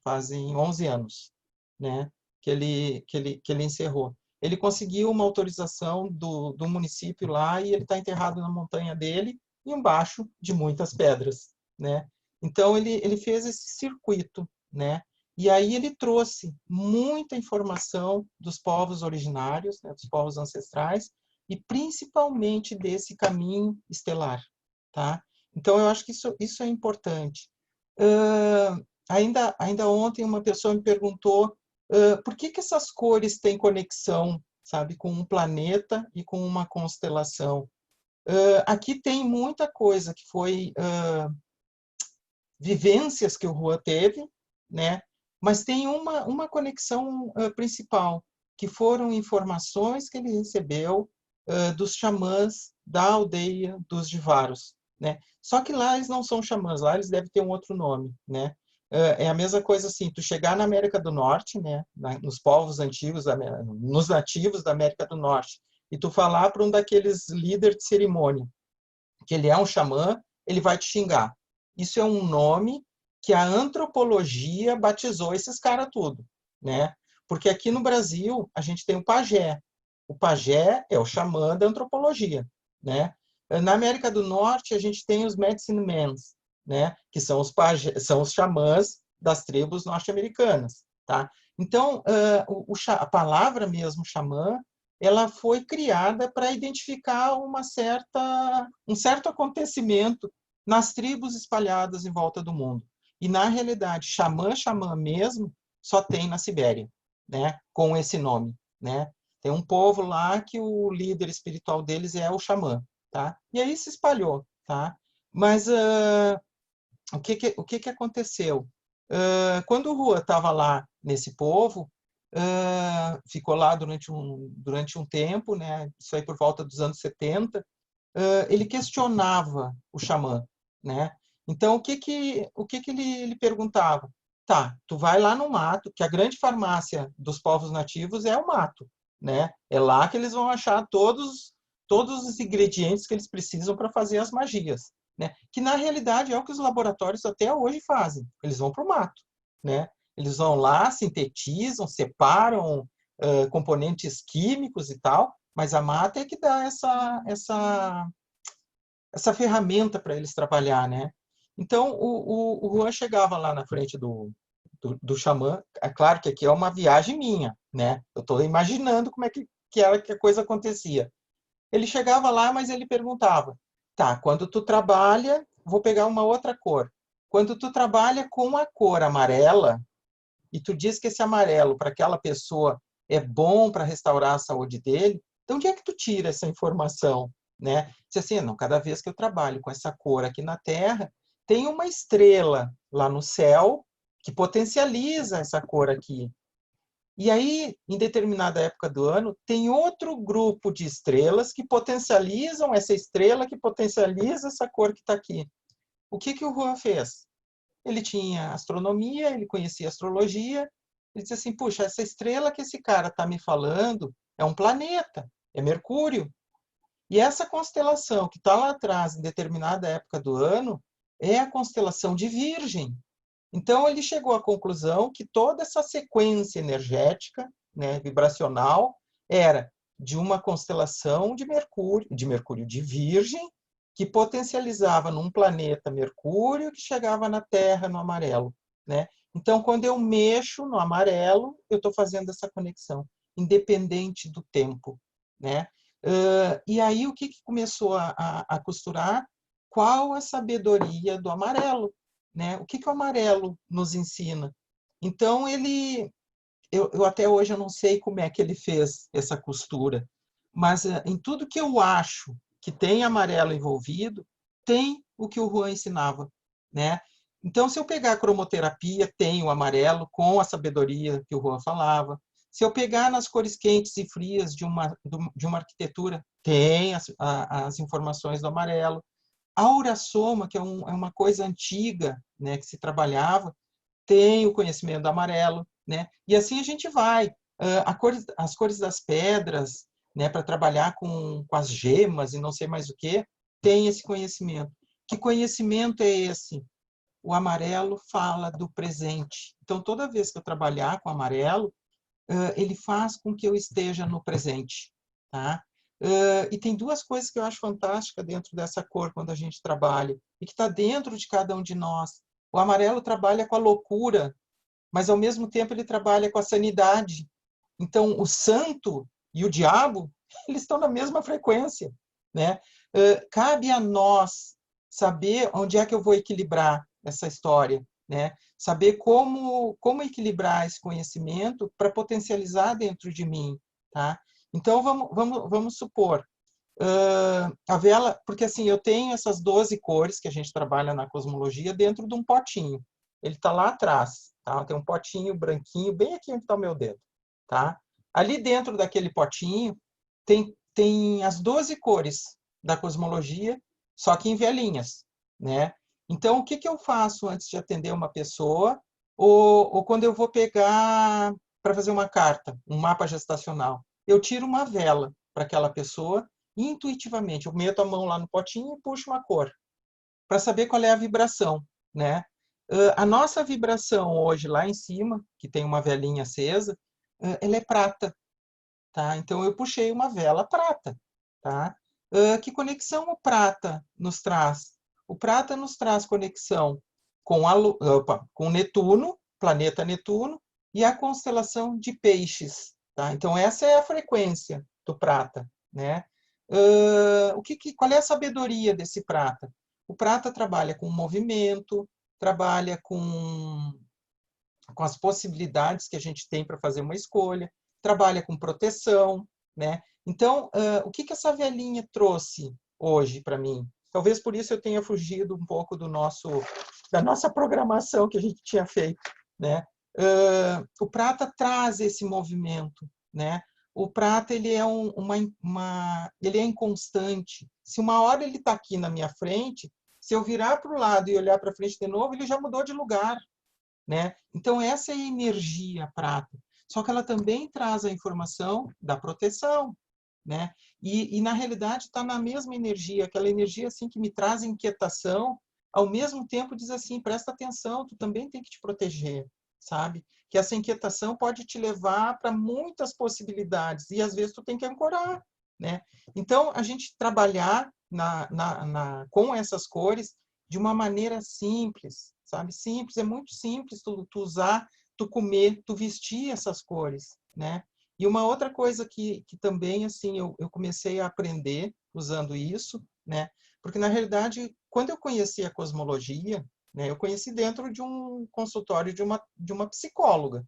fazem 11 anos, né? Que ele encerrou. ele conseguiu uma autorização do município lá e ele está enterrado na montanha dele, embaixo de muitas pedras, né? Então, ele fez esse circuito, né? E aí ele trouxe muita informação dos povos originários, né, dos povos ancestrais, e principalmente desse caminho estelar, tá? Então, eu acho que isso é importante. Ainda ontem uma pessoa me perguntou por que essas cores têm conexão, sabe, com um planeta e com uma constelação. Aqui tem muita coisa que foi vivências que o Juan teve, né? Mas tem uma conexão principal, que foram informações que ele recebeu dos xamãs da aldeia dos Jivaros, né? Só que lá eles não são xamãs, lá eles devem ter um outro nome, né? É a mesma coisa assim, tu chegar na América do Norte, né? Nos povos antigos, nos nativos da América do Norte, e tu falar para um daqueles líderes de cerimônia que ele é um xamã, ele vai te xingar. Isso é um nome que a antropologia batizou esses caras tudo, né? Porque aqui no Brasil a gente tem o pajé. O pajé é o xamã da antropologia, né? Na América do Norte a gente tem os medicine men, né? Que são os são os xamãs das tribos norte-americanas, tá? Então a palavra mesmo xamã ela foi criada para identificar um certo acontecimento nas tribos espalhadas em volta do mundo. E, na realidade, xamã mesmo, só tem na Sibéria, né? Com esse nome, né? Tem um povo lá que o líder espiritual deles é o xamã, tá? E aí se espalhou, tá? Mas o que aconteceu? Quando o Juan estava lá nesse povo, ficou lá durante um tempo, né? Isso aí por volta dos anos 70, ele questionava o xamã, né? Então, o que ele perguntava? Tá, tu vai lá no mato, que a grande farmácia dos povos nativos é o mato, né? É lá que eles vão achar todos os ingredientes que eles precisam para fazer as magias, né? Que na realidade é o que os laboratórios até hoje fazem. Eles vão para o mato, né? Eles vão lá, sintetizam, separam componentes químicos e tal, mas a mata é que dá essa ferramenta para eles trabalhar, né? Então, o Juan chegava lá na frente do xamã. É claro que aqui é uma viagem minha, né? Eu estou imaginando como é que era que a coisa acontecia. Ele chegava lá, mas ele perguntava, tá, quando tu trabalha, vou pegar uma outra cor. Quando tu trabalha com a cor amarela, e tu diz que esse amarelo para aquela pessoa é bom para restaurar a saúde dele, então onde é que tu tira essa informação, né? Diz assim, não, cada vez que eu trabalho com essa cor aqui na Terra, tem uma estrela lá no céu que potencializa essa cor aqui. E aí, em determinada época do ano, tem outro grupo de estrelas que potencializam essa estrela que potencializa essa cor que está aqui. O que o Juan fez? Ele tinha astronomia, ele conhecia astrologia. Ele disse assim, puxa, essa estrela que esse cara está me falando é um planeta, é Mercúrio. E essa constelação que está lá atrás, em determinada época do ano, é a constelação de Virgem. Então, ele chegou à conclusão que toda essa sequência energética, né, vibracional, era de uma constelação de Mercúrio de Virgem, que potencializava num planeta Mercúrio, que chegava na Terra no amarelo, né? Então, quando eu mexo no amarelo, eu estou fazendo essa conexão, independente do tempo, né? E aí, o que começou a costurar? Qual a sabedoria do amarelo, né? O que o amarelo nos ensina? Então, eu até hoje eu não sei como é que ele fez essa costura, mas em tudo que eu acho que tem amarelo envolvido, tem o que o Juan ensinava, né? Então, se eu pegar a cromoterapia, tem o amarelo com a sabedoria que o Juan falava. Se eu pegar nas cores quentes e frias de uma arquitetura, tem as informações do amarelo. A aurasoma, que é uma coisa antiga, né, que se trabalhava, tem o conhecimento do amarelo, né? E assim a gente vai. As cores das pedras, né, para trabalhar com as gemas e não sei mais o que, tem esse conhecimento. Que conhecimento é esse? O amarelo fala do presente. Então, toda vez que eu trabalhar com amarelo, ele faz com que eu esteja no presente, tá? E tem duas coisas que eu acho fantásticas dentro dessa cor quando a gente trabalha, e que está dentro de cada um de nós. O amarelo trabalha com a loucura, mas ao mesmo tempo ele trabalha com a sanidade. Então, o santo e o diabo, eles estão na mesma frequência, né? Cabe a nós saber onde é que eu vou equilibrar essa história, né? Saber como equilibrar esse conhecimento para potencializar dentro de mim, tá? Então, vamos supor, a vela, porque assim, eu tenho essas 12 cores que a gente trabalha na cosmologia dentro de um potinho. Ele está lá atrás, tá? Tem um potinho branquinho, bem aqui onde está o meu dedo, tá? Ali dentro daquele potinho tem as 12 cores da cosmologia, só que em velinhas, né? Então, o que eu faço antes de atender uma pessoa, ou quando eu vou pegar para fazer uma carta, um mapa gestacional? Eu tiro uma vela para aquela pessoa intuitivamente. Eu meto a mão lá no potinho e puxo uma cor, para saber qual é a vibração, né? A nossa vibração hoje lá em cima, que tem uma velinha acesa, ela é prata, tá? Então eu puxei uma vela prata, tá? Que conexão o prata nos traz? O prata nos traz conexão com com Netuno, planeta Netuno, e a constelação de Peixes, tá? Então essa é a frequência do prata, né? Qual é a sabedoria desse prata? O prata trabalha com movimento, trabalha com as possibilidades que a gente tem para fazer uma escolha, trabalha com proteção, né? Então, o que essa velhinha trouxe hoje para mim? Talvez por isso eu tenha fugido um pouco da nossa programação que a gente tinha feito, né? O prata traz esse movimento, né? O prata ele é ele é inconstante. Se uma hora ele está aqui na minha frente, se eu virar para o lado e olhar para frente de novo, ele já mudou de lugar, né? Então, essa é a energia prata. Só que ela também traz a informação da proteção, né? Na realidade, está na mesma energia, aquela energia assim que me traz inquietação, ao mesmo tempo diz assim, presta atenção, tu também tem que te proteger, sabe? Que essa inquietação pode te levar para muitas possibilidades, e às vezes tu tem que ancorar, né? Então, a gente trabalhar com essas cores de uma maneira simples, sabe? Simples, é muito simples tu usar, tu comer, tu vestir essas cores, né? E uma outra coisa que também, assim, eu comecei a aprender usando isso, né? Porque, na realidade, quando eu conheci a cosmologia, né, eu conheci dentro de um consultório de uma psicóloga,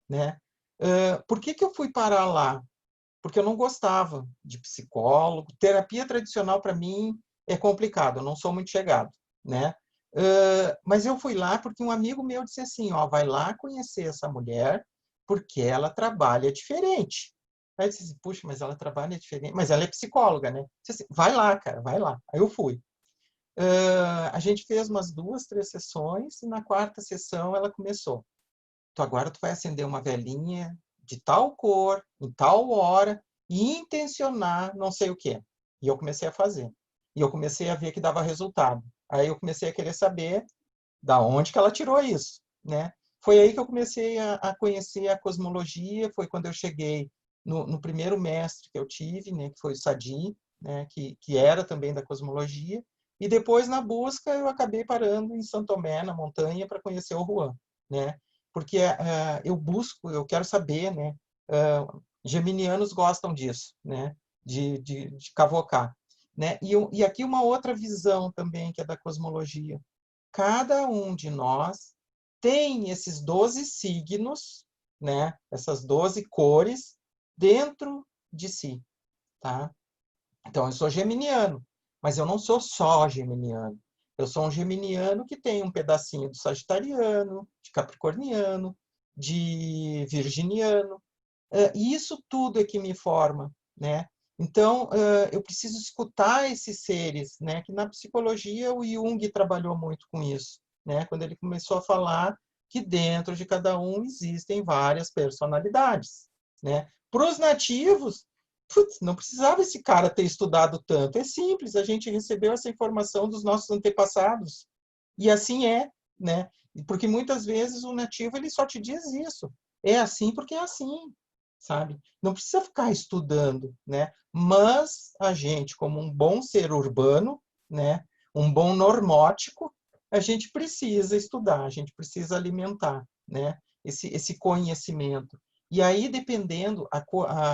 né? Por que eu fui parar lá? Porque eu não gostava de psicólogo. Terapia tradicional, para mim, é complicado, eu não sou muito chegado, né? Mas eu fui lá porque um amigo meu disse assim, ó, vai lá conhecer essa mulher porque ela trabalha diferente. Aí eu disse assim, puxa, mas ela trabalha diferente. Mas ela é psicóloga, né? Disse assim, vai lá, cara, vai lá. Aí eu fui. A gente fez umas 2, 3 sessões e na quarta sessão ela começou. Então agora tu vai acender uma velinha de tal cor, em tal hora, e intencionar não sei o quê. E eu comecei a fazer. E eu comecei a ver que dava resultado. Aí eu comecei a querer saber da onde que ela tirou isso, né? Foi aí que eu comecei a conhecer a cosmologia, foi quando eu cheguei no primeiro mestre que eu tive, né, que foi o Sadi, né, que era também da cosmologia, e depois na busca eu acabei parando em São Tomé, na montanha, para conhecer o Juan, né? Porque eu quero saber, né? Geminianos gostam disso, né? De cavocar, né? E aqui uma outra visão também que é da cosmologia. Cada um de nós tem esses 12 signos, né? Essas 12 cores dentro de si, tá? Então, eu sou geminiano, mas eu não sou só geminiano. Eu sou um geminiano que tem um pedacinho do sagitariano, de capricorniano, de virginiano. E isso tudo é que me forma, né? Então, eu preciso escutar esses seres, né? Que na psicologia o Jung trabalhou muito com isso, né? Quando ele começou a falar que dentro de cada um existem várias personalidades, né? Para os nativos, putz, não precisava esse cara ter estudado tanto. É simples, a gente recebeu essa informação dos nossos antepassados. E assim é, né? Porque muitas vezes o nativo ele só te diz isso. É assim porque é assim, sabe? Não precisa ficar estudando, né? Mas a gente, como um bom ser urbano, né? Um bom normótico, a gente precisa estudar, a gente precisa alimentar, né? Esse conhecimento. E aí, dependendo,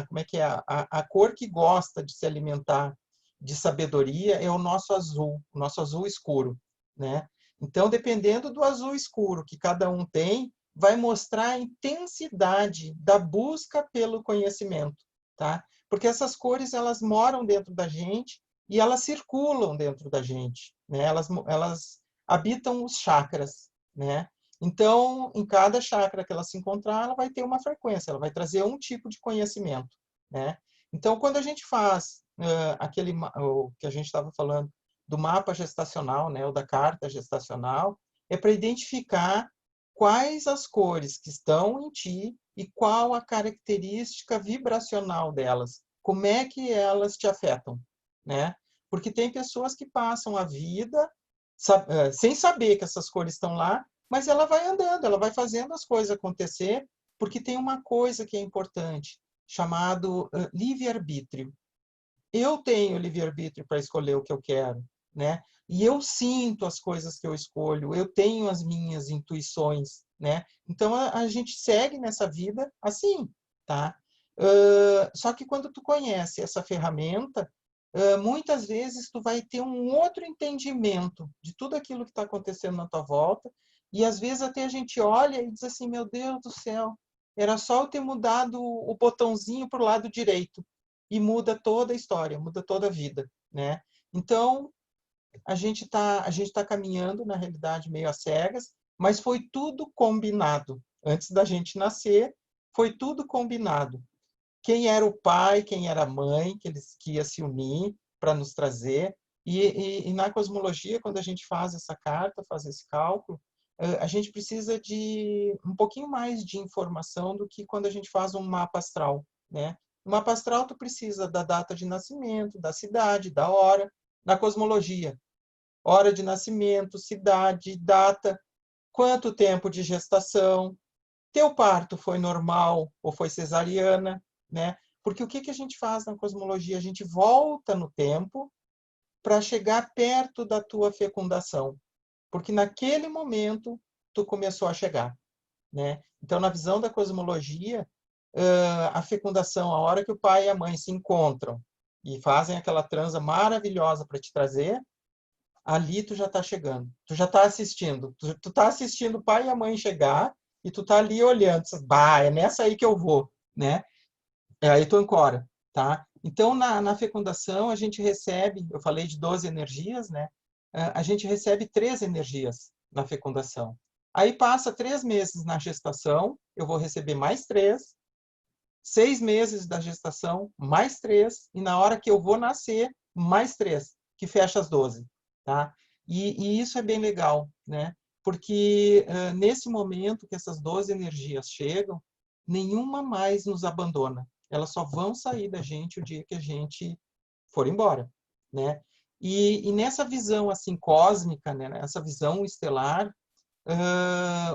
como é que é? A cor que gosta de se alimentar de sabedoria é o nosso azul escuro, né? Então, dependendo do azul escuro que cada um tem, vai mostrar a intensidade da busca pelo conhecimento, tá? Porque essas cores, elas moram dentro da gente e elas circulam dentro da gente, né? Elas habitam os chakras, né? Então, em cada chakra que ela se encontrar, ela vai ter uma frequência, ela vai trazer um tipo de conhecimento, né? Então, quando a gente faz o que a gente estava falando do mapa gestacional, né, ou da carta gestacional, é para identificar quais as cores que estão em ti e qual a característica vibracional delas, como é que elas te afetam, né? Porque tem pessoas que passam a vida sem saber que essas cores estão lá, mas ela vai andando, ela vai fazendo as coisas acontecer, porque tem uma coisa que é importante, chamado livre-arbítrio. Eu tenho livre-arbítrio para escolher o que eu quero, né? E eu sinto as coisas que eu escolho, eu tenho as minhas intuições, né? Então a gente segue nessa vida assim, tá? Só que quando tu conhece essa ferramenta, muitas vezes tu vai ter um outro entendimento de tudo aquilo que está acontecendo na tua volta, e às vezes até a gente olha e diz assim, meu Deus do céu, era só eu ter mudado o botãozinho para o lado direito e muda toda a história, muda toda a vida, né? Então, a gente tá caminhando, na realidade, meio às cegas, mas foi tudo combinado. Antes da gente nascer, foi tudo combinado. Quem era o pai, quem era a mãe, que ia se unir para nos trazer. E na cosmologia, quando a gente faz essa carta, faz esse cálculo, a gente precisa de um pouquinho mais de informação do que quando a gente faz um mapa astral, né? No mapa astral, tu precisa da data de nascimento, da cidade, da hora. Na cosmologia, hora de nascimento, cidade, data, quanto tempo de gestação, teu parto foi normal ou foi cesariana, né? Porque o que que a gente faz na cosmologia? A gente volta no tempo para chegar perto da tua fecundação, porque naquele momento tu começou a chegar, né? Então, na visão da cosmologia, a fecundação, a hora que o pai e a mãe se encontram e fazem aquela transa maravilhosa para te trazer, ali tu já está chegando, tu já está assistindo, tu tá assistindo o pai e a mãe chegar e tu tá ali olhando, bah, é nessa aí que eu vou, né? É aí tu ancora, tá? Então, na fecundação, a gente recebe, eu falei de 12 energias, né? A gente recebe 3 energias na fecundação. Aí passa 3 meses na gestação, eu vou receber mais 3, 6 meses da gestação, mais 3, e na hora que eu vou nascer, mais 3, que fecha as 12, tá? E isso é bem legal, né? Porque nesse momento que essas 12 energias chegam, nenhuma mais nos abandona. Elas só vão sair da gente o dia que a gente for embora, né? E nessa visão assim cósmica, né? Essa visão estelar,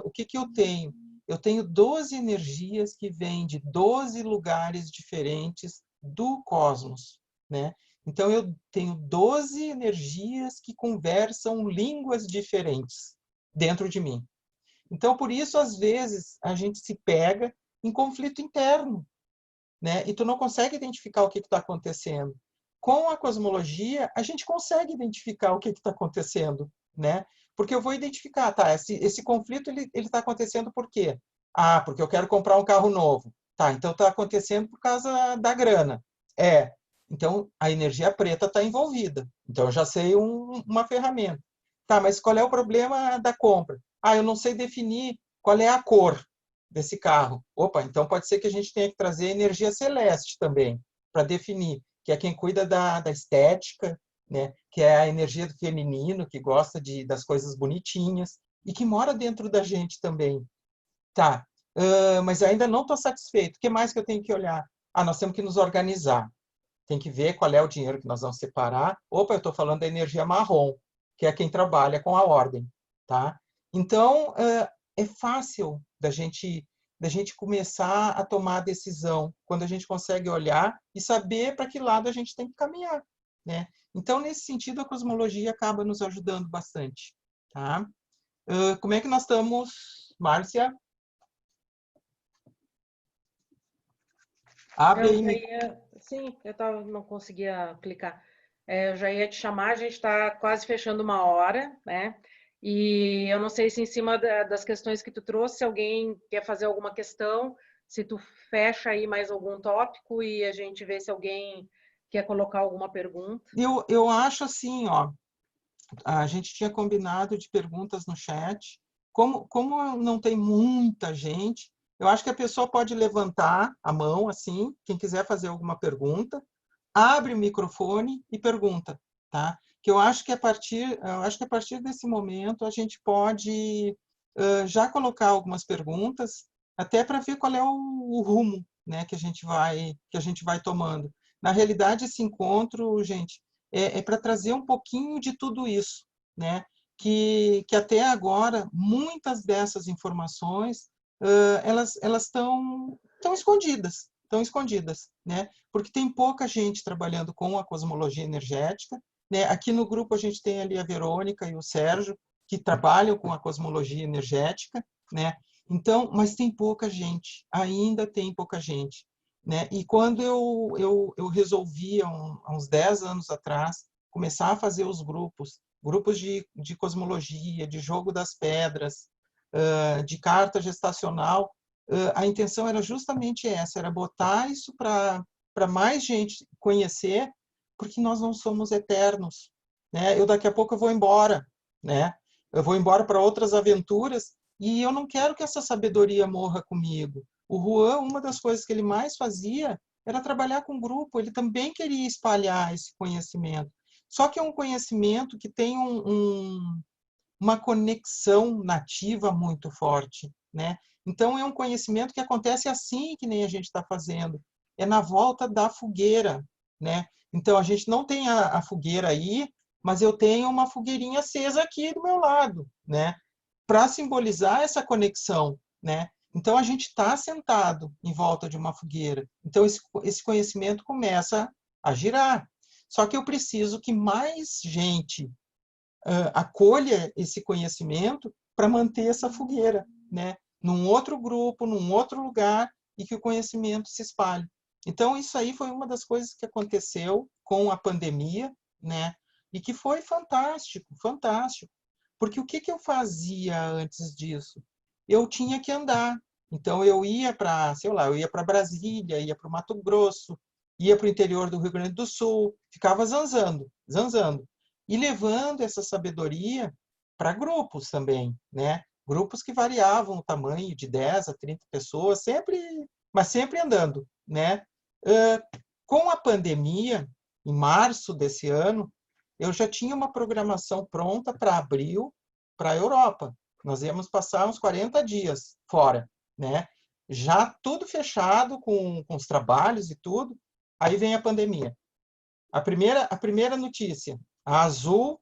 o que que eu tenho? Eu tenho 12 energias que vêm de 12 lugares diferentes do cosmos, né? Então, eu tenho 12 energias que conversam línguas diferentes dentro de mim. Então, por isso, às vezes, a gente se pega em conflito interno, né? E tu não consegue identificar o que está acontecendo. Com a cosmologia, a gente consegue identificar o que está acontecendo, né? Porque eu vou identificar, tá? Esse conflito ele está acontecendo por quê? Ah, porque eu quero comprar um carro novo. Tá, então está acontecendo por causa da grana. É. Então a energia preta está envolvida. Então eu já sei uma ferramenta. Tá, mas qual é o problema da compra? Ah, eu não sei definir qual é a cor desse carro. Opa, então pode ser que a gente tenha que trazer energia celeste também, para definir, que é quem cuida da estética, né? Que é a energia do feminino, que gosta das coisas bonitinhas, e que mora dentro da gente também. Tá, mas ainda não estou satisfeito. O que mais que eu tenho que olhar? Ah, nós temos que nos organizar. Tem que ver qual é o dinheiro que nós vamos separar. Opa, eu estou falando da energia marrom, que é quem trabalha com a ordem, tá? Então, é fácil da gente da gente começar a tomar a decisão, quando a gente consegue olhar e saber para que lado a gente tem que caminhar, né? Então, nesse sentido, a cosmologia acaba nos ajudando bastante, tá? Como é que nós estamos, Márcia? Abre Eu já aí. ia, sim, não conseguia clicar. Eu já ia te chamar, a gente está quase fechando 1 hora, né? E eu não sei se em cima das questões que tu trouxe, se alguém quer fazer alguma questão, se tu fecha aí mais algum tópico e a gente vê se alguém quer colocar alguma pergunta. Eu acho assim, ó, a gente tinha combinado de perguntas no chat. Como não tem muita gente, eu acho que a pessoa pode levantar a mão, assim, quem quiser fazer alguma pergunta, abre o microfone e pergunta, tá? Que eu acho que a partir desse momento a gente pode já colocar algumas perguntas, até para ver qual é o rumo, né, que a gente vai tomando. Na realidade, esse encontro, gente, é para trazer um pouquinho de tudo isso, né? Que até agora muitas dessas informações elas estão escondidas, né? Porque tem pouca gente trabalhando com a cosmologia energética, né? Aqui no grupo a gente tem ali a Verônica e o Sérgio que trabalham com a cosmologia energética, né? Então, mas tem pouca gente, ainda tem pouca gente, né? E quando eu resolvi, há uns 10 anos atrás, começar a fazer os grupos de cosmologia, de jogo das pedras, de carta gestacional, a intenção era justamente essa, era botar isso para mais gente conhecer, porque nós não somos eternos, né? Eu daqui a pouco eu vou embora, né? Eu vou embora para outras aventuras e eu não quero que essa sabedoria morra comigo. O Juan, uma das coisas que ele mais fazia era trabalhar com grupo, ele também queria espalhar esse conhecimento. Só que é um conhecimento que tem uma conexão nativa muito forte, né? Então, é um conhecimento que acontece assim, que nem a gente está fazendo. É na volta da fogueira, né? Então, a gente não tem a fogueira aí, mas eu tenho uma fogueirinha acesa aqui do meu lado, né? Para simbolizar essa conexão, né? Então, a gente está sentado em volta de uma fogueira. Então, esse conhecimento começa a girar. Só que eu preciso que mais gente acolha esse conhecimento para manter essa fogueira, né? Num outro grupo, num outro lugar, e que o conhecimento se espalhe. Então, isso aí foi uma das coisas que aconteceu com a pandemia, né? E que foi fantástico, fantástico. Porque o que eu fazia antes disso? Eu tinha que andar. Então, eu ia para, sei lá, eu ia para Brasília, ia para o Mato Grosso, ia para o interior do Rio Grande do Sul, ficava zanzando e levando essa sabedoria para grupos também, né? Grupos que variavam o tamanho de 10 a 30 pessoas, mas sempre andando, né? Com a pandemia, em março desse ano, eu já tinha uma programação pronta para abril para a Europa. Nós íamos passar uns 40 dias fora, né? Já tudo fechado com os trabalhos e tudo. Aí vem a pandemia. A primeira notícia, a Azul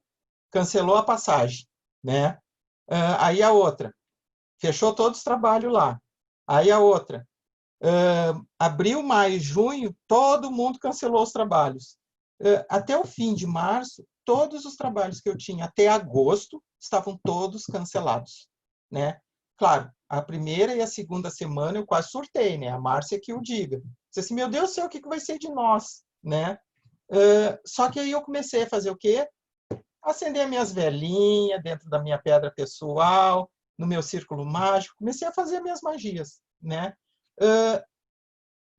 cancelou a passagem, né? Aí a outra, fechou todos os trabalhos lá. Aí a outra, abril, maio, junho, todo mundo cancelou os trabalhos. Até o fim de março, todos os trabalhos que eu tinha até agosto estavam todos cancelados, né? Claro, a primeira e a segunda semana eu quase surtei, né? A Márcia que o diga. Disse assim, meu Deus do céu, o que vai ser de nós, né? Só que aí eu comecei a fazer o quê? Acender minhas velhinhas dentro da minha pedra pessoal, no meu círculo mágico, comecei a fazer minhas magias, né?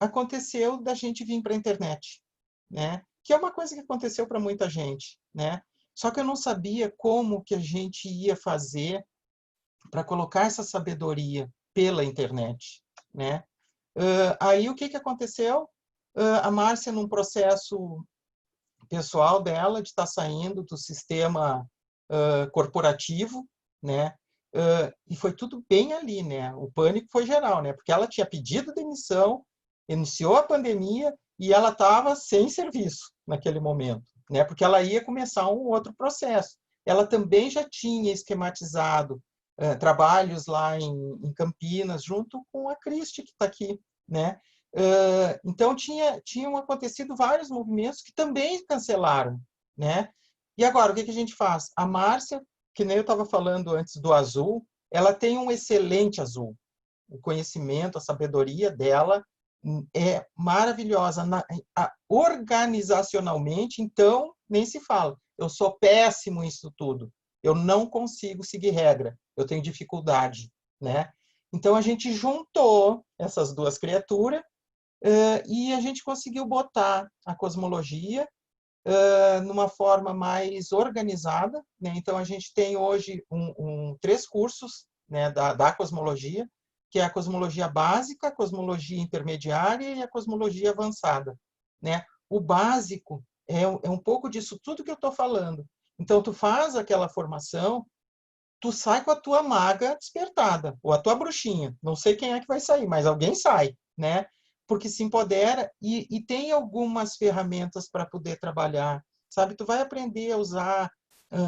Aconteceu da gente vir para a internet, né? Que é uma coisa que aconteceu para muita gente, né? Só que eu não sabia como que a gente ia fazer para colocar essa sabedoria pela internet, né? Aí o que aconteceu? A Márcia, num processo pessoal dela de estar saindo do sistema corporativo, né? E foi tudo bem ali, né? O pânico foi geral, né? Porque ela tinha pedido demissão, iniciou a pandemia e ela estava sem serviço naquele momento, né? Porque ela ia começar um outro processo. Ela também já tinha esquematizado trabalhos lá em Campinas, junto com a Cristi, que está aqui, né? Então, tinham acontecido vários movimentos que também cancelaram, né? E agora, o que a gente faz? A Márcia, que nem eu estava falando antes do azul, ela tem um excelente azul. O conhecimento, a sabedoria dela é maravilhosa. Organizacionalmente, então, nem se fala. Eu sou péssimo nisso tudo. Eu não consigo seguir regra. Eu tenho dificuldade, né? Então, a gente juntou essas duas criaturas e a gente conseguiu botar a cosmologia numa forma mais organizada, né? Então, a gente tem hoje 3 cursos, né, da cosmologia, que é a cosmologia básica, a cosmologia intermediária e a cosmologia avançada, né? O básico é um pouco disso tudo que eu estou falando. Então, tu faz aquela formação, tu sai com a tua maga despertada, ou a tua bruxinha. Não sei quem é que vai sair, mas alguém sai, né? Porque se empodera e tem algumas ferramentas para poder trabalhar, sabe? Tu vai aprender a usar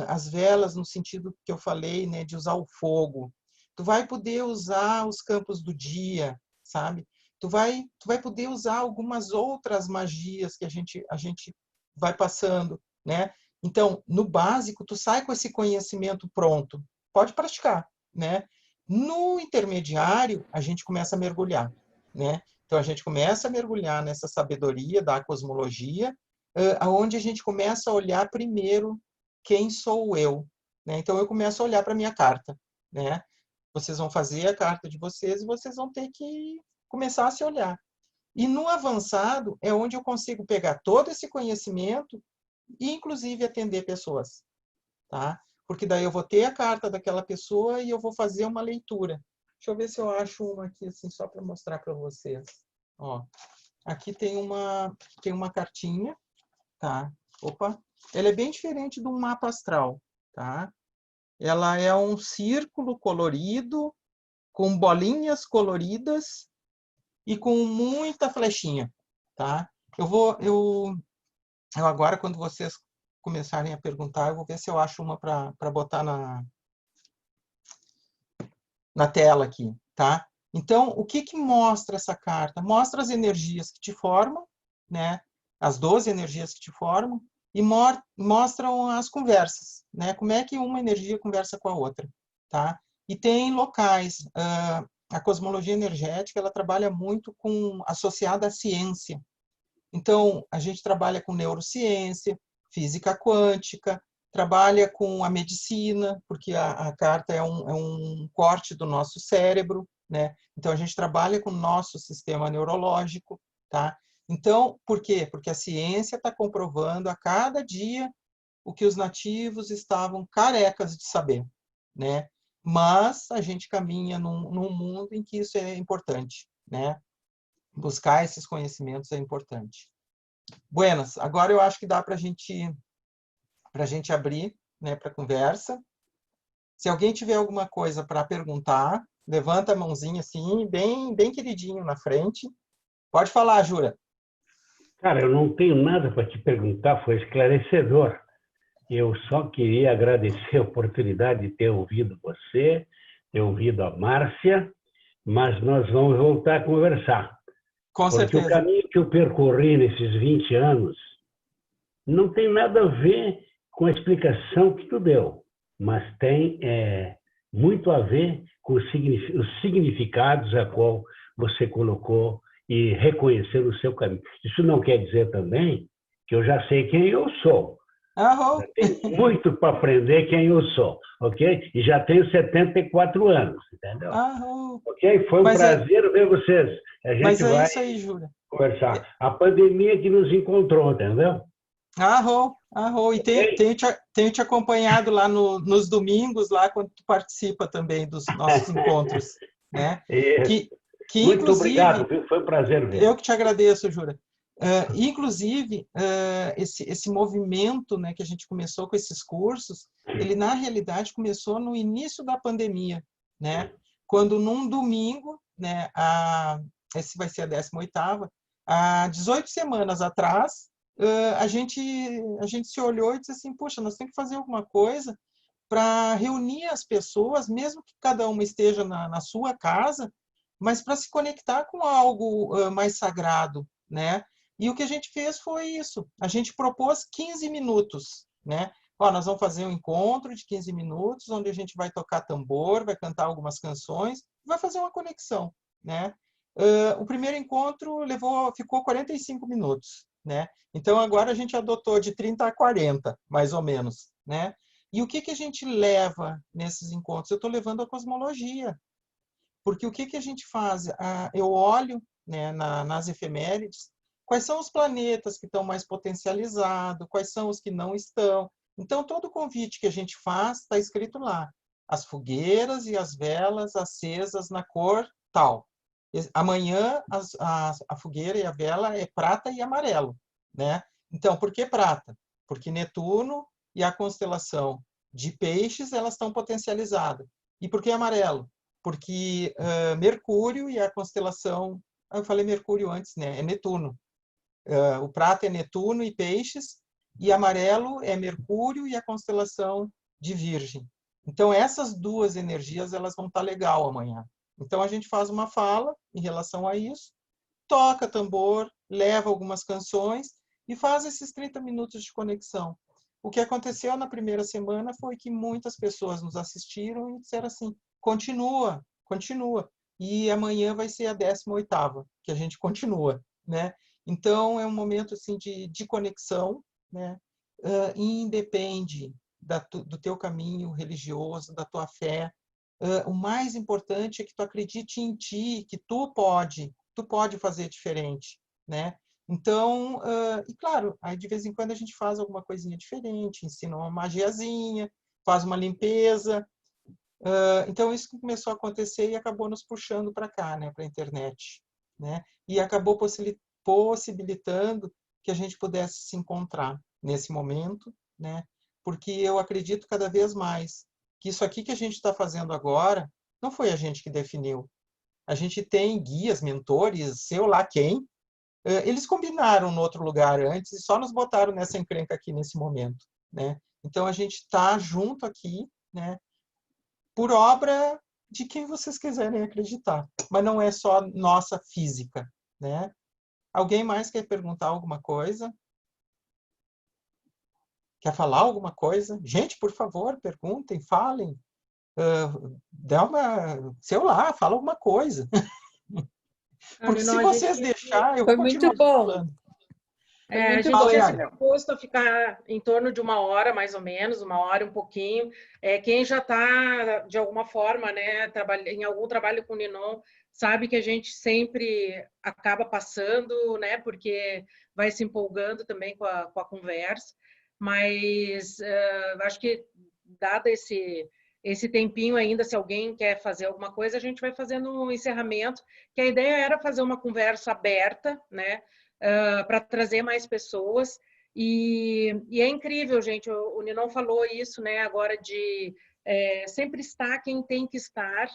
as velas no sentido que eu falei, né? De usar o fogo. Tu vai poder usar os campos do dia, sabe? Tu vai poder usar algumas outras magias que a gente vai passando, né? Então, no básico, tu sai com esse conhecimento pronto. Pode praticar, né? No intermediário, a gente começa a mergulhar, né? Então, a gente começa a mergulhar nessa sabedoria da cosmologia, onde a gente começa a olhar primeiro quem sou eu, né? Então, eu começo a olhar para a minha carta, né? Vocês vão fazer a carta de vocês e vocês vão ter que começar a se olhar. E no avançado é onde eu consigo pegar todo esse conhecimento e, inclusive, atender pessoas, tá? Porque daí eu vou ter a carta daquela pessoa e eu vou fazer uma leitura. Deixa eu ver se eu acho uma aqui, assim, só para mostrar para vocês. Ó, aqui tem uma cartinha, tá? Opa! Ela é bem diferente de um mapa astral, tá? Ela é um círculo colorido, com bolinhas coloridas e com muita flechinha, tá? Eu agora, quando vocês começarem a perguntar, eu vou ver se eu acho uma para botar na tela aqui, tá? Então, o que mostra essa carta? Mostra as energias que te formam, né? As 12 energias que te formam, e mostram as conversas, né? Como é que uma energia conversa com a outra, tá? E tem locais. A cosmologia energética, ela trabalha muito associada à ciência. Então, a gente trabalha com neurociência, física quântica, trabalha com a medicina, porque a carta é um corte do nosso cérebro, né? Então, a gente trabalha com o nosso sistema neurológico, tá? Então, por quê? Porque a ciência está comprovando a cada dia o que os nativos estavam carecas de saber, né? Mas a gente caminha num mundo em que isso é importante, né? Buscar esses conhecimentos é importante. Buenas, agora eu acho que dá para a gente abrir, né, para conversa. Se alguém tiver alguma coisa para perguntar, levanta a mãozinha assim, bem, bem queridinho na frente. Pode falar, Jura. Cara, eu não tenho nada para te perguntar, foi esclarecedor. Eu só queria agradecer a oportunidade de ter ouvido você, ter ouvido a Márcia, mas nós vamos voltar a conversar. Com Porque certeza. o caminho que eu percorri nesses 20 anos não tem nada a ver com a explicação que tu deu, mas tem muito a ver com os significados a qual você colocou e reconhecer o seu caminho. Isso não quer dizer também que eu já sei quem eu sou. Aham. Tenho muito para aprender quem eu sou, ok? E já tenho 74 anos, entendeu? Aham. Ok? Foi um prazer ver vocês. A gente Mas é vai isso aí, Jura. conversar. A pandemia que nos encontrou, entendeu? Arro. E tenho te acompanhado lá nos domingos, lá quando tu participa também dos nossos encontros, né? Que Muito inclusive, obrigado, foi um prazer ver. eu que te agradeço, Jura. Inclusive, esse movimento, né, que a gente começou com esses cursos, ele, na realidade, começou no início da pandemia, né? Quando, num domingo, né, esse vai ser a 18ª, há 18 semanas atrás, a gente se olhou e disse assim, puxa, nós temos que fazer alguma coisa para reunir as pessoas, mesmo que cada uma esteja na sua casa, mas para se conectar com algo mais sagrado, né? E o que a gente fez foi isso. A gente propôs 15 minutos, né? Ó, nós vamos fazer um encontro de 15 minutos, onde a gente vai tocar tambor, vai cantar algumas canções, vai fazer uma conexão, né? O primeiro encontro ficou 45 minutos, né? Então, agora a gente adotou de 30 a 40, mais ou menos, né? E o que a gente leva nesses encontros? Eu estou levando a cosmologia. Porque o que a gente faz? Eu olho, né, nas efemérides, quais são os planetas que estão mais potencializados, quais são os que não estão. Então, todo convite que a gente faz está escrito lá. As fogueiras e as velas acesas na cor tal. Amanhã, a fogueira e a vela é prata e amarelo, né? Então, por que prata? Porque Netuno e a constelação de Peixes, elas estão potencializadas. E por que amarelo? Porque Mercúrio e a constelação... Eu falei Mercúrio antes, né? É Netuno. O prata é Netuno e Peixes, e amarelo é Mercúrio e a constelação de Virgem. Então, essas duas energias, elas vão estar legal amanhã. Então, a gente faz uma fala em relação a isso, toca tambor, leva algumas canções e faz esses 30 minutos de conexão. O que aconteceu na primeira semana foi que muitas pessoas nos assistiram e disseram assim, continua, continua. E amanhã vai ser a 18ª, que a gente continua, né? Então, é um momento assim, de conexão, né? Independe do teu caminho religioso, da tua fé. O mais importante é que tu acredite em ti, que tu pode fazer diferente, né? Então, e claro, aí de vez em quando a gente faz alguma coisinha diferente, ensina uma magiazinha, faz uma limpeza. Então, isso começou a acontecer e acabou nos puxando para cá, né, para a internet, né? E acabou possibilitando que a gente pudesse se encontrar nesse momento, né? Porque eu acredito cada vez mais que isso aqui que a gente está fazendo agora não foi a gente que definiu. A gente tem guias, mentores, sei lá quem. Eles combinaram no outro lugar antes e só nos botaram nessa encrenca aqui nesse momento, né? Então a gente está junto aqui, né? Por obra de quem vocês quiserem acreditar, mas não é só nossa física, né? Alguém mais quer perguntar alguma coisa? Quer falar alguma coisa? Gente, por favor, perguntem, falem. Dá uma, sei lá, fala alguma coisa. Porque se Não, a vocês gente, deixarem, eu Foi vou muito continuar bom. falando. Foi a muito gente bom. Fala, tinha se Yara. proposto a ficar em torno de 1 hora, mais ou menos, 1 hora e um pouquinho. Quem já está, de alguma forma, né, em algum trabalho com o Ninon, sabe que a gente sempre acaba passando, né, porque vai se empolgando também com a conversa. Mas acho que, dado esse tempinho ainda, se alguém quer fazer alguma coisa, a gente vai fazendo um encerramento, que a ideia era fazer uma conversa aberta, né, para trazer mais pessoas. E é incrível, gente, o Ninon falou isso, né, agora de sempre estar quem tem que estar,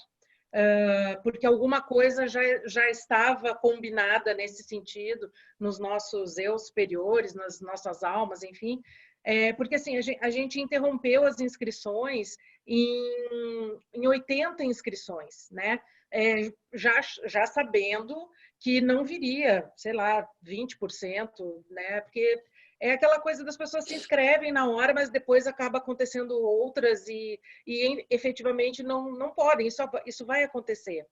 porque alguma coisa já estava combinada nesse sentido, nos nossos eu superiores, nas nossas almas, enfim. Porque assim, a gente interrompeu as inscrições em 80 inscrições, né? Já sabendo que não viria, sei lá, 20%, né? Porque é aquela coisa das pessoas se inscrevem na hora, mas depois acaba acontecendo outras e efetivamente não podem. Isso vai acontecer,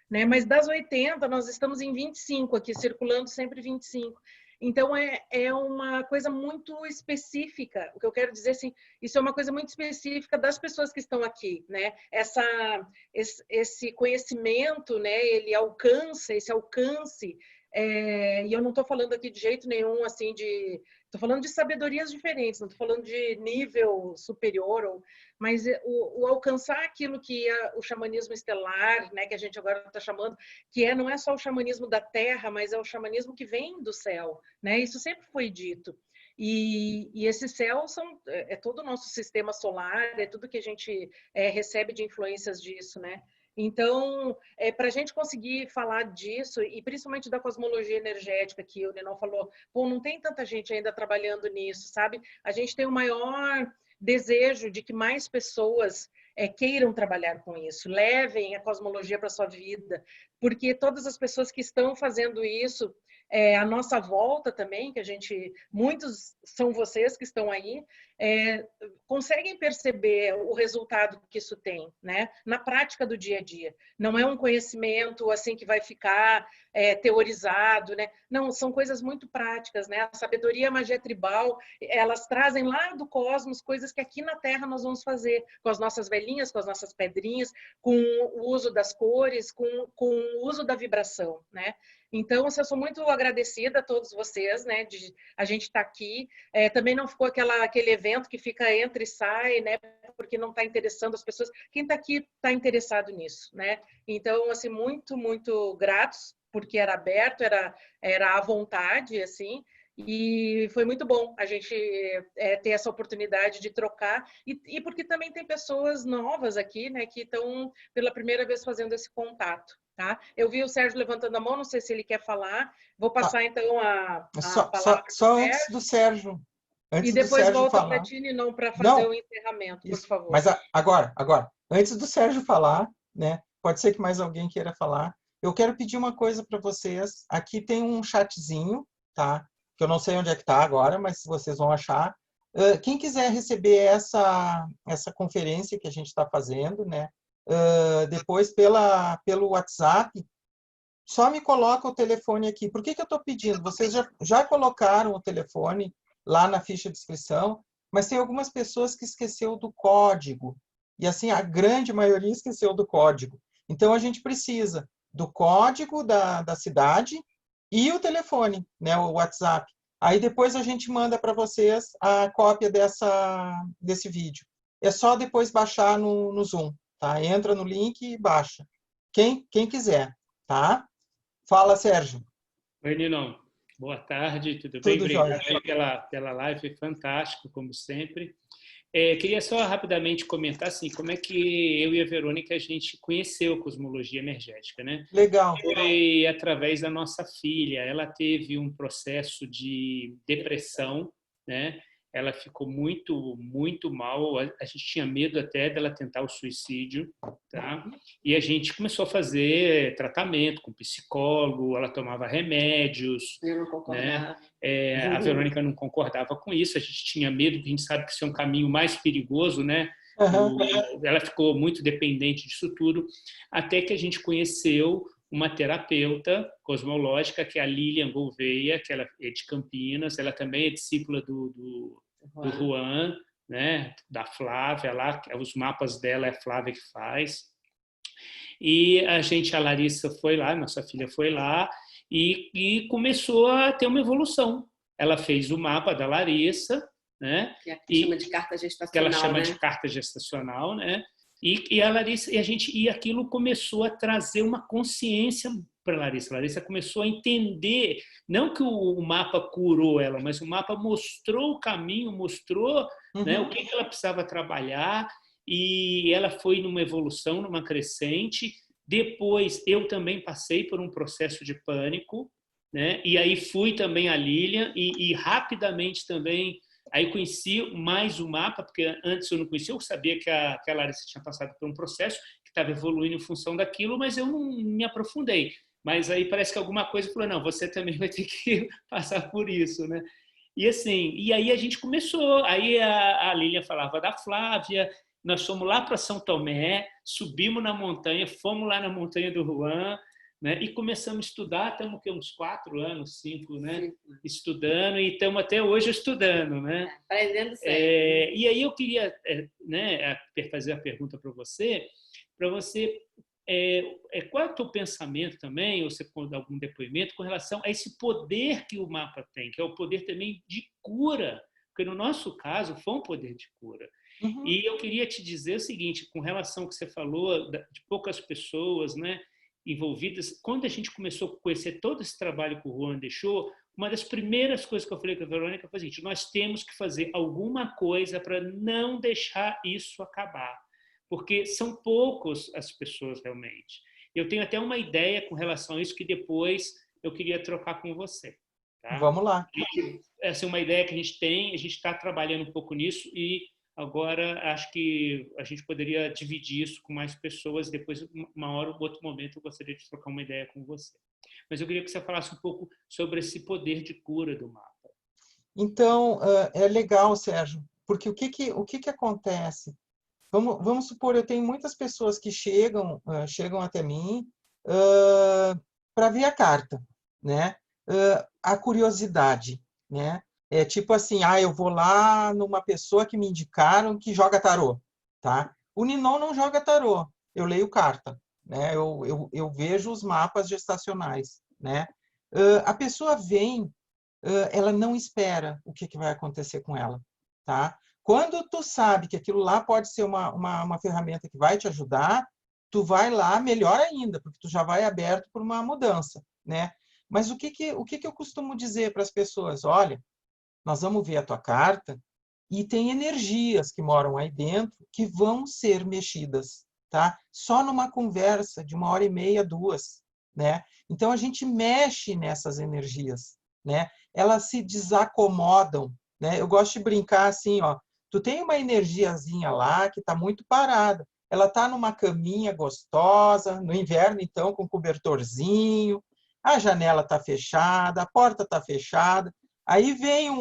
né? Mas das 80, nós estamos em 25 aqui, circulando sempre 25. Então, é uma coisa muito específica. O que eu quero dizer, assim, isso é uma coisa muito específica das pessoas que estão aqui, né? Esse conhecimento, né? Ele alcança, esse alcance. E eu não estou falando aqui de jeito nenhum, assim, estou falando de sabedorias diferentes, não estou falando de nível superior, mas o alcançar aquilo que é o xamanismo estelar, né, que a gente agora está chamando, que não é só o xamanismo da Terra, mas é o xamanismo que vem do céu, né? Isso sempre foi dito. E esse céu é todo o nosso sistema solar, é tudo que a gente recebe de influências disso, né? Então, para a gente conseguir falar disso, e principalmente da cosmologia energética, que o Ninon falou, pô, não tem tanta gente ainda trabalhando nisso, sabe? A gente tem o maior desejo de que mais pessoas queiram trabalhar com isso, levem a cosmologia para a sua vida, porque todas as pessoas que estão fazendo isso, a nossa volta também, que muitos são vocês que estão aí, conseguem perceber o resultado que isso tem, né? Na prática do dia a dia. Não é um conhecimento assim que vai ficar teorizado, né? Não, são coisas muito práticas, né? A sabedoria e a magia tribal, elas trazem lá do cosmos coisas que aqui na Terra nós vamos fazer, com as nossas velhinhas, com as nossas pedrinhas, com o uso das cores, com o uso da vibração, né? Então, eu sou muito agradecida a todos vocês, né, de a gente estar aqui. Também não ficou aquele evento que fica entra e sai, né, porque não está interessando as pessoas. Quem está aqui está interessado nisso, né? Então, assim, muito, muito gratos, porque era aberto, era à vontade, assim. E foi muito bom a gente ter essa oportunidade de trocar. E porque também tem pessoas novas aqui, né, que estão pela primeira vez fazendo esse contato. Tá? Eu vi o Sérgio levantando a mão, não sei se ele quer falar. Vou passar, então, a palavra só antes do Sérgio. E depois volta para ti, Ninon, para fazer o encerramento, por favor. Mas agora, antes do Sérgio falar, né? Pode ser que mais alguém queira falar. Eu quero pedir uma coisa para vocês. Aqui tem um chatzinho, tá? Que eu não sei onde é que está agora, mas vocês vão achar. Quem quiser receber essa conferência que a gente está fazendo, né? Depois pelo WhatsApp, só me coloca o telefone aqui. Por que eu estou pedindo? Vocês já colocaram o telefone lá na ficha de inscrição, mas tem algumas pessoas que esqueceu do código. E assim, a grande maioria esqueceu do código. Então, a gente precisa do código da cidade e o telefone, né, o WhatsApp. Aí depois a gente manda para vocês a cópia desse vídeo. É só depois baixar no Zoom. Tá? Entra no link e baixa. Quem quiser, tá? Fala, Sérgio. Oi, Ninon. Boa tarde, tudo bem? Obrigado pela live, fantástico, como sempre. Queria só rapidamente comentar assim, como é que eu e a Verônica a gente conheceu a cosmologia energética, né? Legal. Foi através da nossa filha. Ela teve um processo de depressão, né? Ela ficou muito, muito mal. A gente tinha medo até dela tentar o suicídio, tá? E a gente começou a fazer tratamento com psicólogo, ela tomava remédios. Eu não concordava. Né? A Verônica não concordava com isso, a gente tinha medo, porque a gente sabe que isso é um caminho mais perigoso, né? Ela ficou muito dependente disso tudo, até que a gente conheceu uma terapeuta cosmológica, que é a Lilian Gouveia, que ela é de Campinas, ela também é discípula do Juan, né? Da Flávia, lá, os mapas dela é a Flávia que faz. E a Larissa foi lá, nossa filha foi lá, e começou a ter uma evolução. Ela fez o mapa da Larissa, né? Que chama de carta gestacional, que ela chama, né? De carta gestacional, né? E a Larissa, e aquilo começou a trazer uma consciência para a Larissa. A Larissa começou a entender, não que o mapa curou ela, mas o mapa mostrou o caminho, mostrou né, o que ela precisava trabalhar, e ela foi numa evolução, numa crescente. Depois, eu também passei por um processo de pânico, né? E aí fui também a Lilian, e rapidamente também... Aí conheci mais o mapa, porque antes eu não conhecia, eu sabia que a Larissa tinha passado por um processo que estava evoluindo em função daquilo, mas eu não me aprofundei. Mas aí parece que alguma coisa falou, não, você também vai ter que passar por isso, né? E assim, e aí a gente começou, aí a Lilian falava da Flávia, nós fomos lá para São Tomé, subimos na montanha, fomos lá na montanha do Juan, né? E começamos a estudar, estamos uns 4 anos, 5, né? Estudando, e estamos até hoje estudando, né? Aprendendo sempre. E aí eu queria né, fazer a pergunta para você qual é o teu pensamento também, ou você pode dar algum depoimento com relação a esse poder que o mapa tem, que é o poder também de cura, porque no nosso caso foi um poder de cura. E eu queria te dizer o seguinte, com relação ao que você falou de poucas pessoas, né, envolvidas, quando a gente começou a conhecer todo esse trabalho que o Juan deixou, uma das primeiras coisas que eu falei com a Verônica foi a seguinte, nós temos que fazer alguma coisa para não deixar isso acabar, porque são poucos as pessoas realmente. Eu tenho até uma ideia com relação a isso que depois eu queria trocar com você. Tá? Vamos lá. Essa é uma ideia que a gente tem, a gente está trabalhando um pouco nisso, e Agora, acho que a gente poderia dividir isso com mais pessoas. Depois, uma hora ou outro momento, eu gostaria de trocar uma ideia com você. Mas eu queria que você falasse um pouco sobre esse poder de cura do mapa. Então, é legal, Sérgio, porque o que acontece? Vamos supor, eu tenho muitas pessoas que chegam até mim para ver a carta, né? A curiosidade, né? É tipo assim, eu vou lá numa pessoa que me indicaram que joga tarô, tá? O Ninon não joga tarô, eu leio carta, né? Eu vejo os mapas gestacionais, né? A pessoa vem, ela não espera o que vai acontecer com ela, tá? Quando tu sabe que aquilo lá pode ser uma ferramenta que vai te ajudar, tu vai lá, melhor ainda, porque tu já vai aberto por uma mudança, né? Mas o que eu costumo dizer para as pessoas? Olha, nós vamos ver a tua carta e tem energias que moram aí dentro que vão ser mexidas, tá? Só numa conversa de 1h30, 2, né? Então a gente mexe nessas energias, né? Elas se desacomodam, né? Eu gosto de brincar assim, ó. Tu tem uma energiazinha lá que está muito parada. Ela está numa caminha gostosa, no inverno então com cobertorzinho, a janela está fechada, a porta está fechada. Aí vem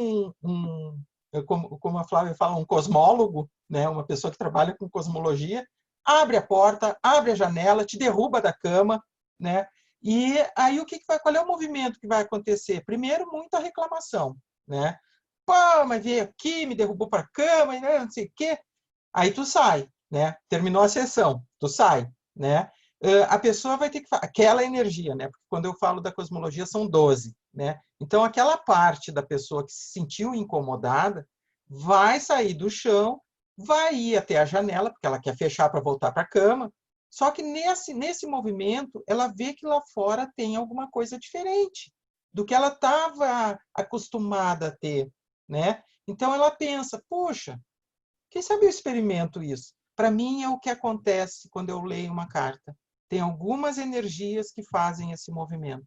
como a Flávia fala, um cosmólogo, né? Uma pessoa que trabalha com cosmologia, abre a porta, abre a janela, te derruba da cama, né? E aí qual é o movimento que vai acontecer? Primeiro, muita reclamação, né? Pô, mas veio aqui, me derrubou para a cama, né? Não sei o quê. Aí tu sai, né? Terminou a sessão, tu sai, né? A pessoa vai ter que aquela energia, né? Porque quando eu falo da cosmologia são 12, né? Então aquela parte da pessoa que se sentiu incomodada vai sair do chão, vai ir até a janela, porque ela quer fechar para voltar para a cama. Só que nesse movimento, ela vê que lá fora tem alguma coisa diferente do que ela estava acostumada a ter, né? Então ela pensa, puxa, quem sabe eu experimento isso? Para mim é o que acontece quando eu leio uma carta. Tem algumas energias que fazem esse movimento.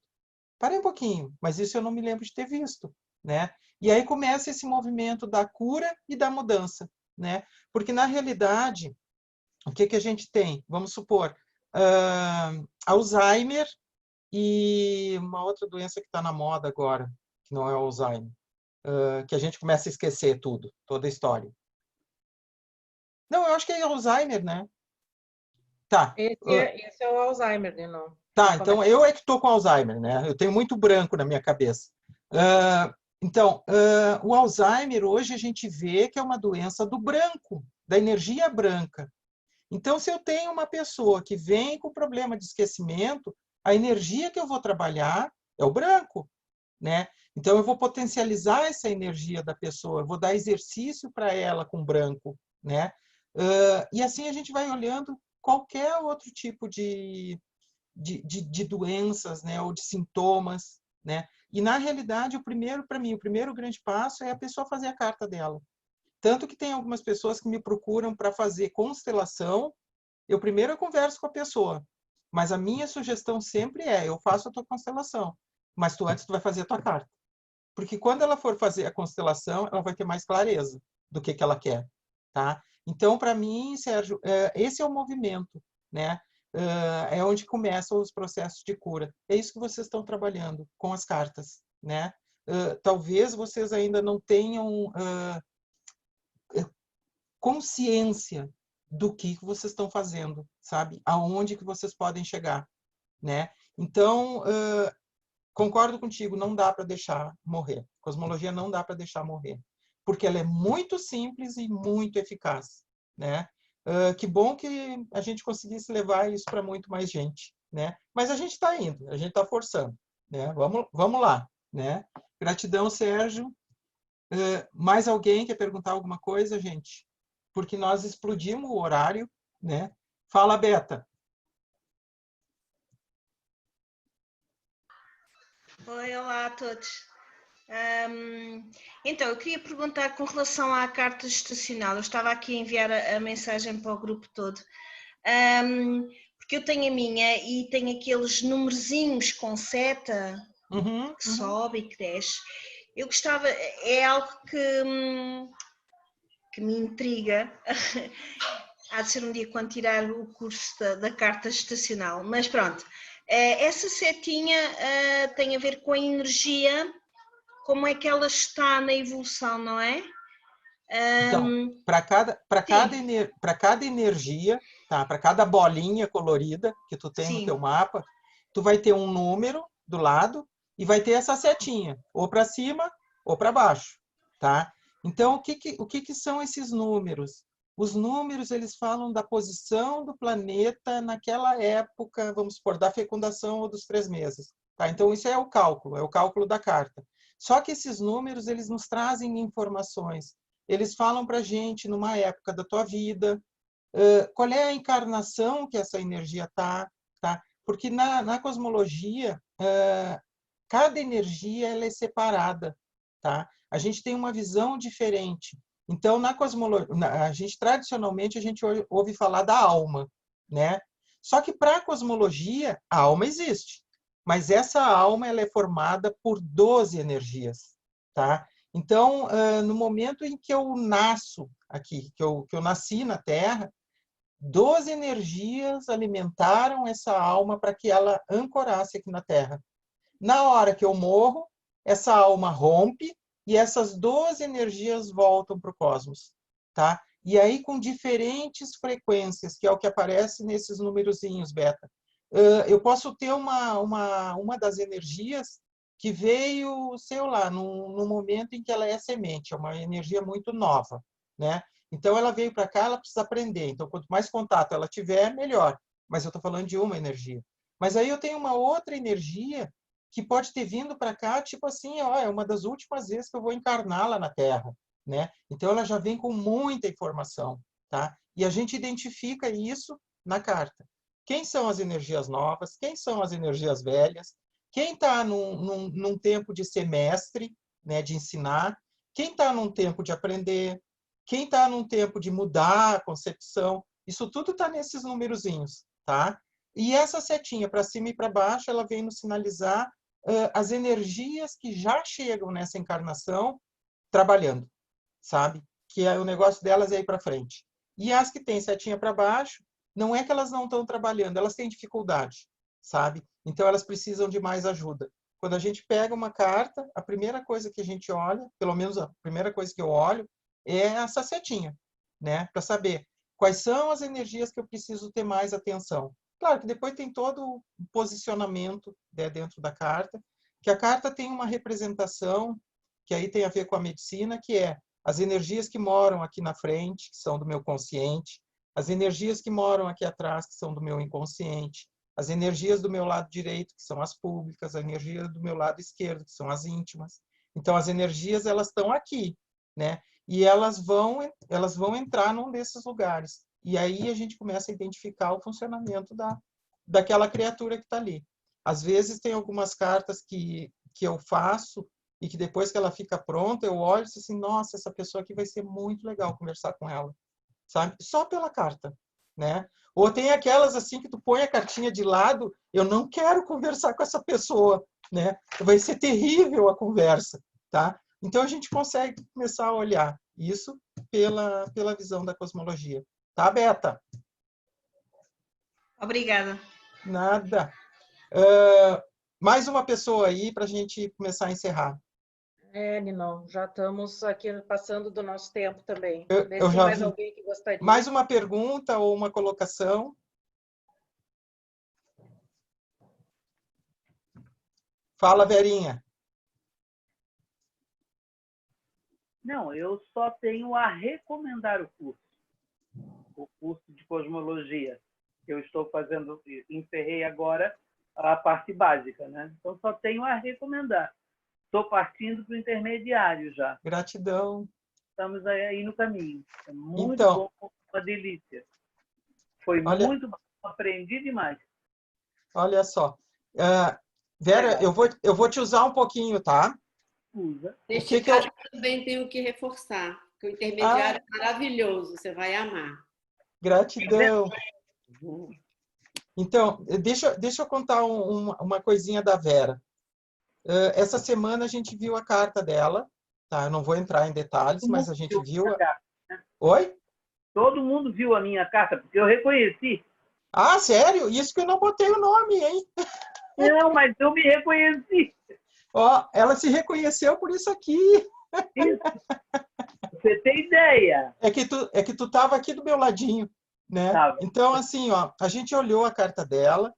Parei um pouquinho, mas isso eu não me lembro de ter visto, né? E aí começa esse movimento da cura e da mudança, né? Porque na realidade, o que a gente tem? Vamos supor, Alzheimer e uma outra doença que está na moda agora, que não é Alzheimer, que a gente começa a esquecer tudo, toda a história. Não, eu acho que é Alzheimer, né? Tá. Esse é o Alzheimer, né? Não. Tá, então eu é que estou com Alzheimer, né? Eu tenho muito branco na minha cabeça. Então, o Alzheimer hoje a gente vê que é uma doença do branco, da energia branca. Então, se eu tenho uma pessoa que vem com problema de esquecimento, a energia que eu vou trabalhar é o branco, né? Então, eu vou potencializar essa energia da pessoa, eu vou dar exercício para ela com branco, né? E assim a gente vai olhando qualquer outro tipo de doenças, né? Ou de sintomas, né? E, na realidade, para mim, o primeiro grande passo é a pessoa fazer a carta dela. Tanto que tem algumas pessoas que me procuram para fazer constelação. Primeiro eu converso com a pessoa, mas a minha sugestão sempre eu faço a tua constelação, mas antes tu vai fazer a tua carta. Porque quando ela for fazer a constelação, ela vai ter mais clareza do que ela quer, tá? Então, para mim, Sérgio, esse é o movimento, né? É onde começam os processos de cura. É isso que vocês estão trabalhando com as cartas, né? Talvez vocês ainda não tenham consciência do que vocês estão fazendo, sabe? Aonde que vocês podem chegar, né? Então, concordo contigo, não dá para deixar morrer. Cosmologia não dá para deixar morrer, porque ela é muito simples e muito eficaz, né? Que bom que a gente conseguisse levar isso para muito mais gente, né? Mas a gente está indo, a gente está forçando, né? Vamos lá, né? Gratidão, Sérgio. Mais alguém quer perguntar alguma coisa, gente? Porque nós explodimos o horário, né? Fala, Beta. Oi, olá a todos. Então, eu queria perguntar com relação à carta gestacional. Eu estava aqui a enviar a mensagem para o grupo todo. Porque eu tenho a minha e tenho aqueles numerozinhos com seta que sobe e que desce. Eu gostava, é algo que que me intriga. Há de ser um dia quando tirar o curso da carta estacional. Mas pronto, essa setinha tem a ver com a energia, como é que ela está na evolução, não é? Então, para cada energia, tá? Para cada bolinha colorida que tu tem no teu mapa, tu vai ter um número do lado e vai ter essa setinha, ou para cima ou para baixo, tá? Então, o que são esses números? Os números, eles falam da posição do planeta naquela época, vamos supor, da fecundação ou dos 3 meses, tá? Então, isso é o cálculo da carta. Só que esses números, eles nos trazem informações. Eles falam para a gente, numa época da tua vida, qual é a encarnação que essa energia tá? Porque na cosmologia, cada energia ela é separada, tá? A gente tem uma visão diferente. Então, na cosmologia, tradicionalmente, a gente ouve falar da alma, né? Só que para a cosmologia, a alma existe. Mas essa alma ela é formada por 12 energias, tá? Então, no momento em que eu nasço aqui, que eu nasci na Terra, 12 energias alimentaram essa alma para que ela ancorasse aqui na Terra. Na hora que eu morro, essa alma rompe e essas 12 energias voltam para o cosmos, tá? E aí com diferentes frequências, que é o que aparece nesses numerozinhos beta. Eu posso ter uma das energias que veio, sei lá, no momento em que ela é semente, é uma energia muito nova, né? Então, ela veio para cá, ela precisa aprender. Então, quanto mais contato ela tiver, melhor. Mas eu estou falando de uma energia. Mas aí eu tenho uma outra energia que pode ter vindo para cá, tipo assim, ó, é uma das últimas vezes que eu vou encarnar lá na Terra, né? Então, ela já vem com muita informação, tá? E a gente identifica isso na carta. Quem são as energias novas? Quem são as energias velhas? Quem está num tempo de semestre, né, de ensinar? Quem está num tempo de aprender? Quem está num tempo de mudar a concepção? Isso tudo está nesses numerozinhos, tá? E essa setinha para cima e para baixo, ela vem nos sinalizar as energias que já chegam nessa encarnação trabalhando, sabe? Que o negócio delas é ir para frente. E as que têm setinha para baixo, não é que elas não estão trabalhando, elas têm dificuldade, sabe? Então elas precisam de mais ajuda. Quando a gente pega uma carta, a primeira coisa que a gente olha, pelo menos a primeira coisa que eu olho, é essa setinha, né? Para saber quais são as energias que eu preciso ter mais atenção. Claro que depois tem todo o posicionamento, né, dentro da carta, que a carta tem uma representação que aí tem a ver com a medicina, que é as energias que moram aqui na frente, que são do meu consciente, as energias que moram aqui atrás, que são do meu inconsciente, as energias do meu lado direito, que são as públicas, a energia do meu lado esquerdo, que são as íntimas. Então, as energias, elas estão aqui, né? E elas vão entrar num desses lugares. E aí a gente começa a identificar o funcionamento daquela criatura que está ali. Às vezes tem algumas cartas que eu faço e que depois que ela fica pronta, eu olho e digo assim, nossa, essa pessoa aqui vai ser muito legal conversar com ela, sabe? Só pela carta, né? Ou tem aquelas assim que tu põe a cartinha de lado, eu não quero conversar com essa pessoa, né? Vai ser terrível a conversa, tá? Então a gente consegue começar a olhar isso pela visão da cosmologia. Tá, Beta? Obrigada. Nada. Mais uma pessoa aí para a gente começar a encerrar. Ninão, já estamos aqui passando do nosso tempo também. Eu já mais vi. Alguém que gostaria. Mais uma pergunta ou uma colocação? Fala, Verinha. Não, eu só tenho a recomendar o curso de cosmologia que eu estou fazendo, encerrei agora a parte básica, né? Então só tenho a recomendar. Estou partindo para o intermediário já. Gratidão. Estamos aí no caminho. É muito então, bom, uma delícia. Foi muito bom, aprendi demais. Olha só. Vera, eu vou te usar um pouquinho, tá? Usa. Neste caso, eu também tenho que reforçar, que o intermediário é maravilhoso, você vai amar. Gratidão. Então, deixa eu contar uma coisinha da Vera. Essa semana a gente viu a carta dela, tá? Eu não vou entrar em detalhes, mas a gente viu. Oi? Todo mundo viu a minha carta, porque eu reconheci. Ah, sério? Isso que eu não botei o nome, hein? Não, mas eu me reconheci. Ó, ela se reconheceu por isso aqui. Isso. Você tem ideia? É que tu tava aqui do meu ladinho, né? Tá. Então, assim, ó, a gente olhou a carta dela,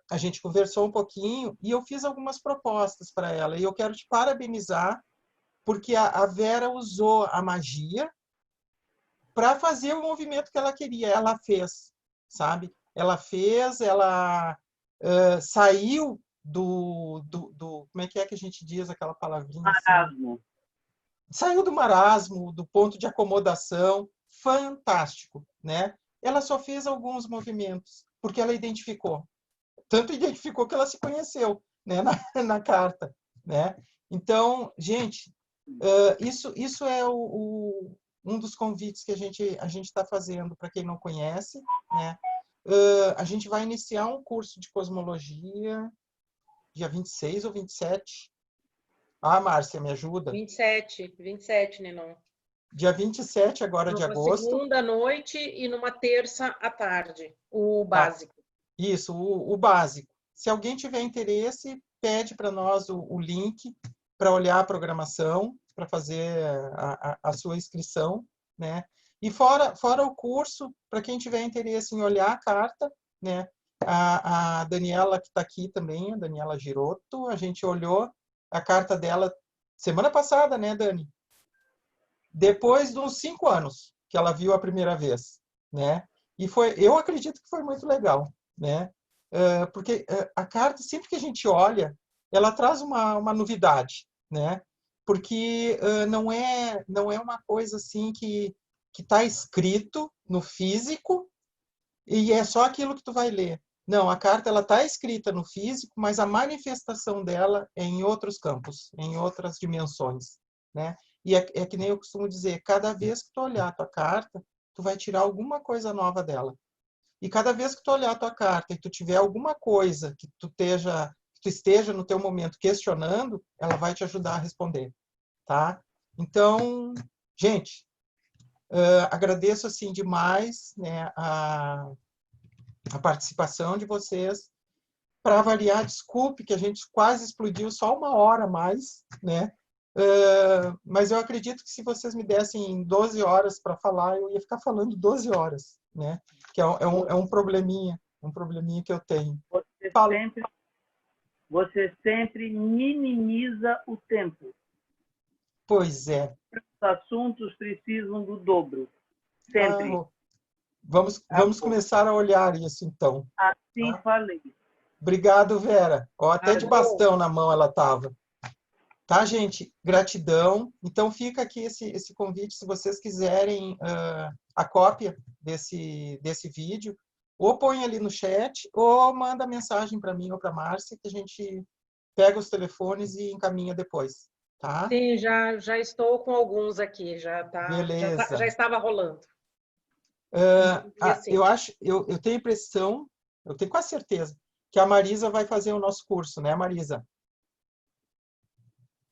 a gente conversou um pouquinho e eu fiz algumas propostas para ela. E eu quero te parabenizar, porque a Vera usou a magia para fazer o movimento que ela queria. Ela fez, sabe? Ela fez, ela saiu como é que a gente diz aquela palavrinha? Assim? Marasmo. Saiu do marasmo, do ponto de acomodação, fantástico, né? Ela só fez alguns movimentos, porque ela identificou. Tanto identificou que ela se conheceu, né, na carta, né? Então, gente, isso é um dos convites que a gente está fazendo para quem não conhece, né? A gente vai iniciar um curso de cosmologia dia 26 ou 27. Ah, Márcia, me ajuda. 27, Ninon. Dia 27 agora de agosto. Segunda à noite e numa terça à tarde, o básico. Isso, o básico. Se alguém tiver interesse, pede para nós o link para olhar a programação, para fazer a sua inscrição, né? E fora o curso, para quem tiver interesse em olhar a carta, né? A Daniela, que está aqui também, a Daniela Girotto, a gente olhou a carta dela semana passada, né, Dani? Depois de uns 5 anos que ela viu a primeira vez, né? E eu acredito que foi muito legal, né? Porque a carta, sempre que a gente olha, ela traz uma novidade, né? Porque não é uma coisa assim que está escrito no físico e é só aquilo que tu vai ler. Não, a carta ela está escrita no físico, mas a manifestação dela é em outros campos, em outras dimensões, né? E é que nem eu costumo dizer, cada vez que tu olhar a tua carta, tu vai tirar alguma coisa nova dela. E cada vez que tu olhar a tua carta e tu tiver alguma coisa que tu esteja no teu momento questionando, ela vai te ajudar a responder, tá? Então, gente, agradeço assim demais, né, a participação de vocês. Para variar, desculpe que a gente quase explodiu só 1 hora a mais, né? Mas eu acredito que se vocês me dessem 12 horas para falar, eu ia ficar falando 12 horas, né? Que é um probleminha que eu tenho. Você sempre minimiza o tempo. Pois é. Os assuntos precisam do dobro. Sempre. Vamos começar a olhar isso, então. Assim falei. Obrigado, Vera. Até de bastão na mão ela estava. Tá, gente? Gratidão. Então, fica aqui esse convite, se vocês quiserem a cópia desse vídeo, ou põe ali no chat, ou manda mensagem para mim ou para a Márcia, que a gente pega os telefones e encaminha depois. Tá? Sim, já estou com alguns aqui, Beleza. já estava rolando. Eu tenho a impressão, eu tenho quase certeza, que a Marisa vai fazer o nosso curso, né, Marisa?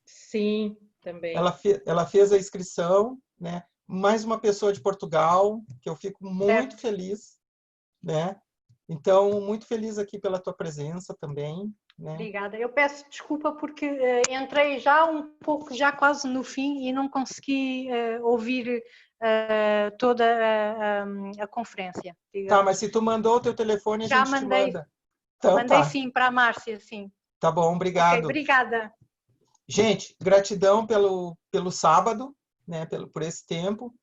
Sim, também. Ela fez a inscrição, né? Mais uma pessoa de Portugal, que eu fico muito feliz, né? Então, muito feliz aqui pela tua presença também, né? Obrigada. Eu peço desculpa porque entrei já um pouco, já quase no fim e não consegui ouvir toda a conferência. Tá, mas se tu mandou o teu telefone, a gente te manda. Então, mandei sim, para a Márcia, sim. Tá bom, obrigado. Okay, obrigada. Gente, gratidão pelo sábado, né, por esse tempo.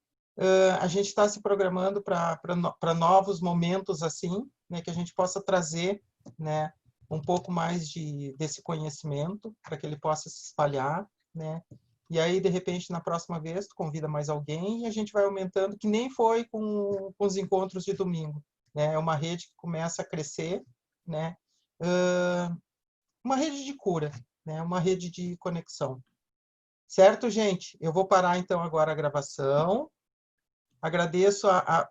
A gente está se programando para novos momentos assim, né, que a gente possa trazer, né, um pouco mais desse conhecimento para que ele possa se espalhar, né? E aí, de repente, na próxima vez, tu convida mais alguém e a gente vai aumentando, que nem foi com os encontros de domingo, né? É uma rede que começa a crescer, né? Uma rede de cura, né? Uma rede de conexão. Certo, gente? Eu vou parar, então, agora a gravação. Agradeço a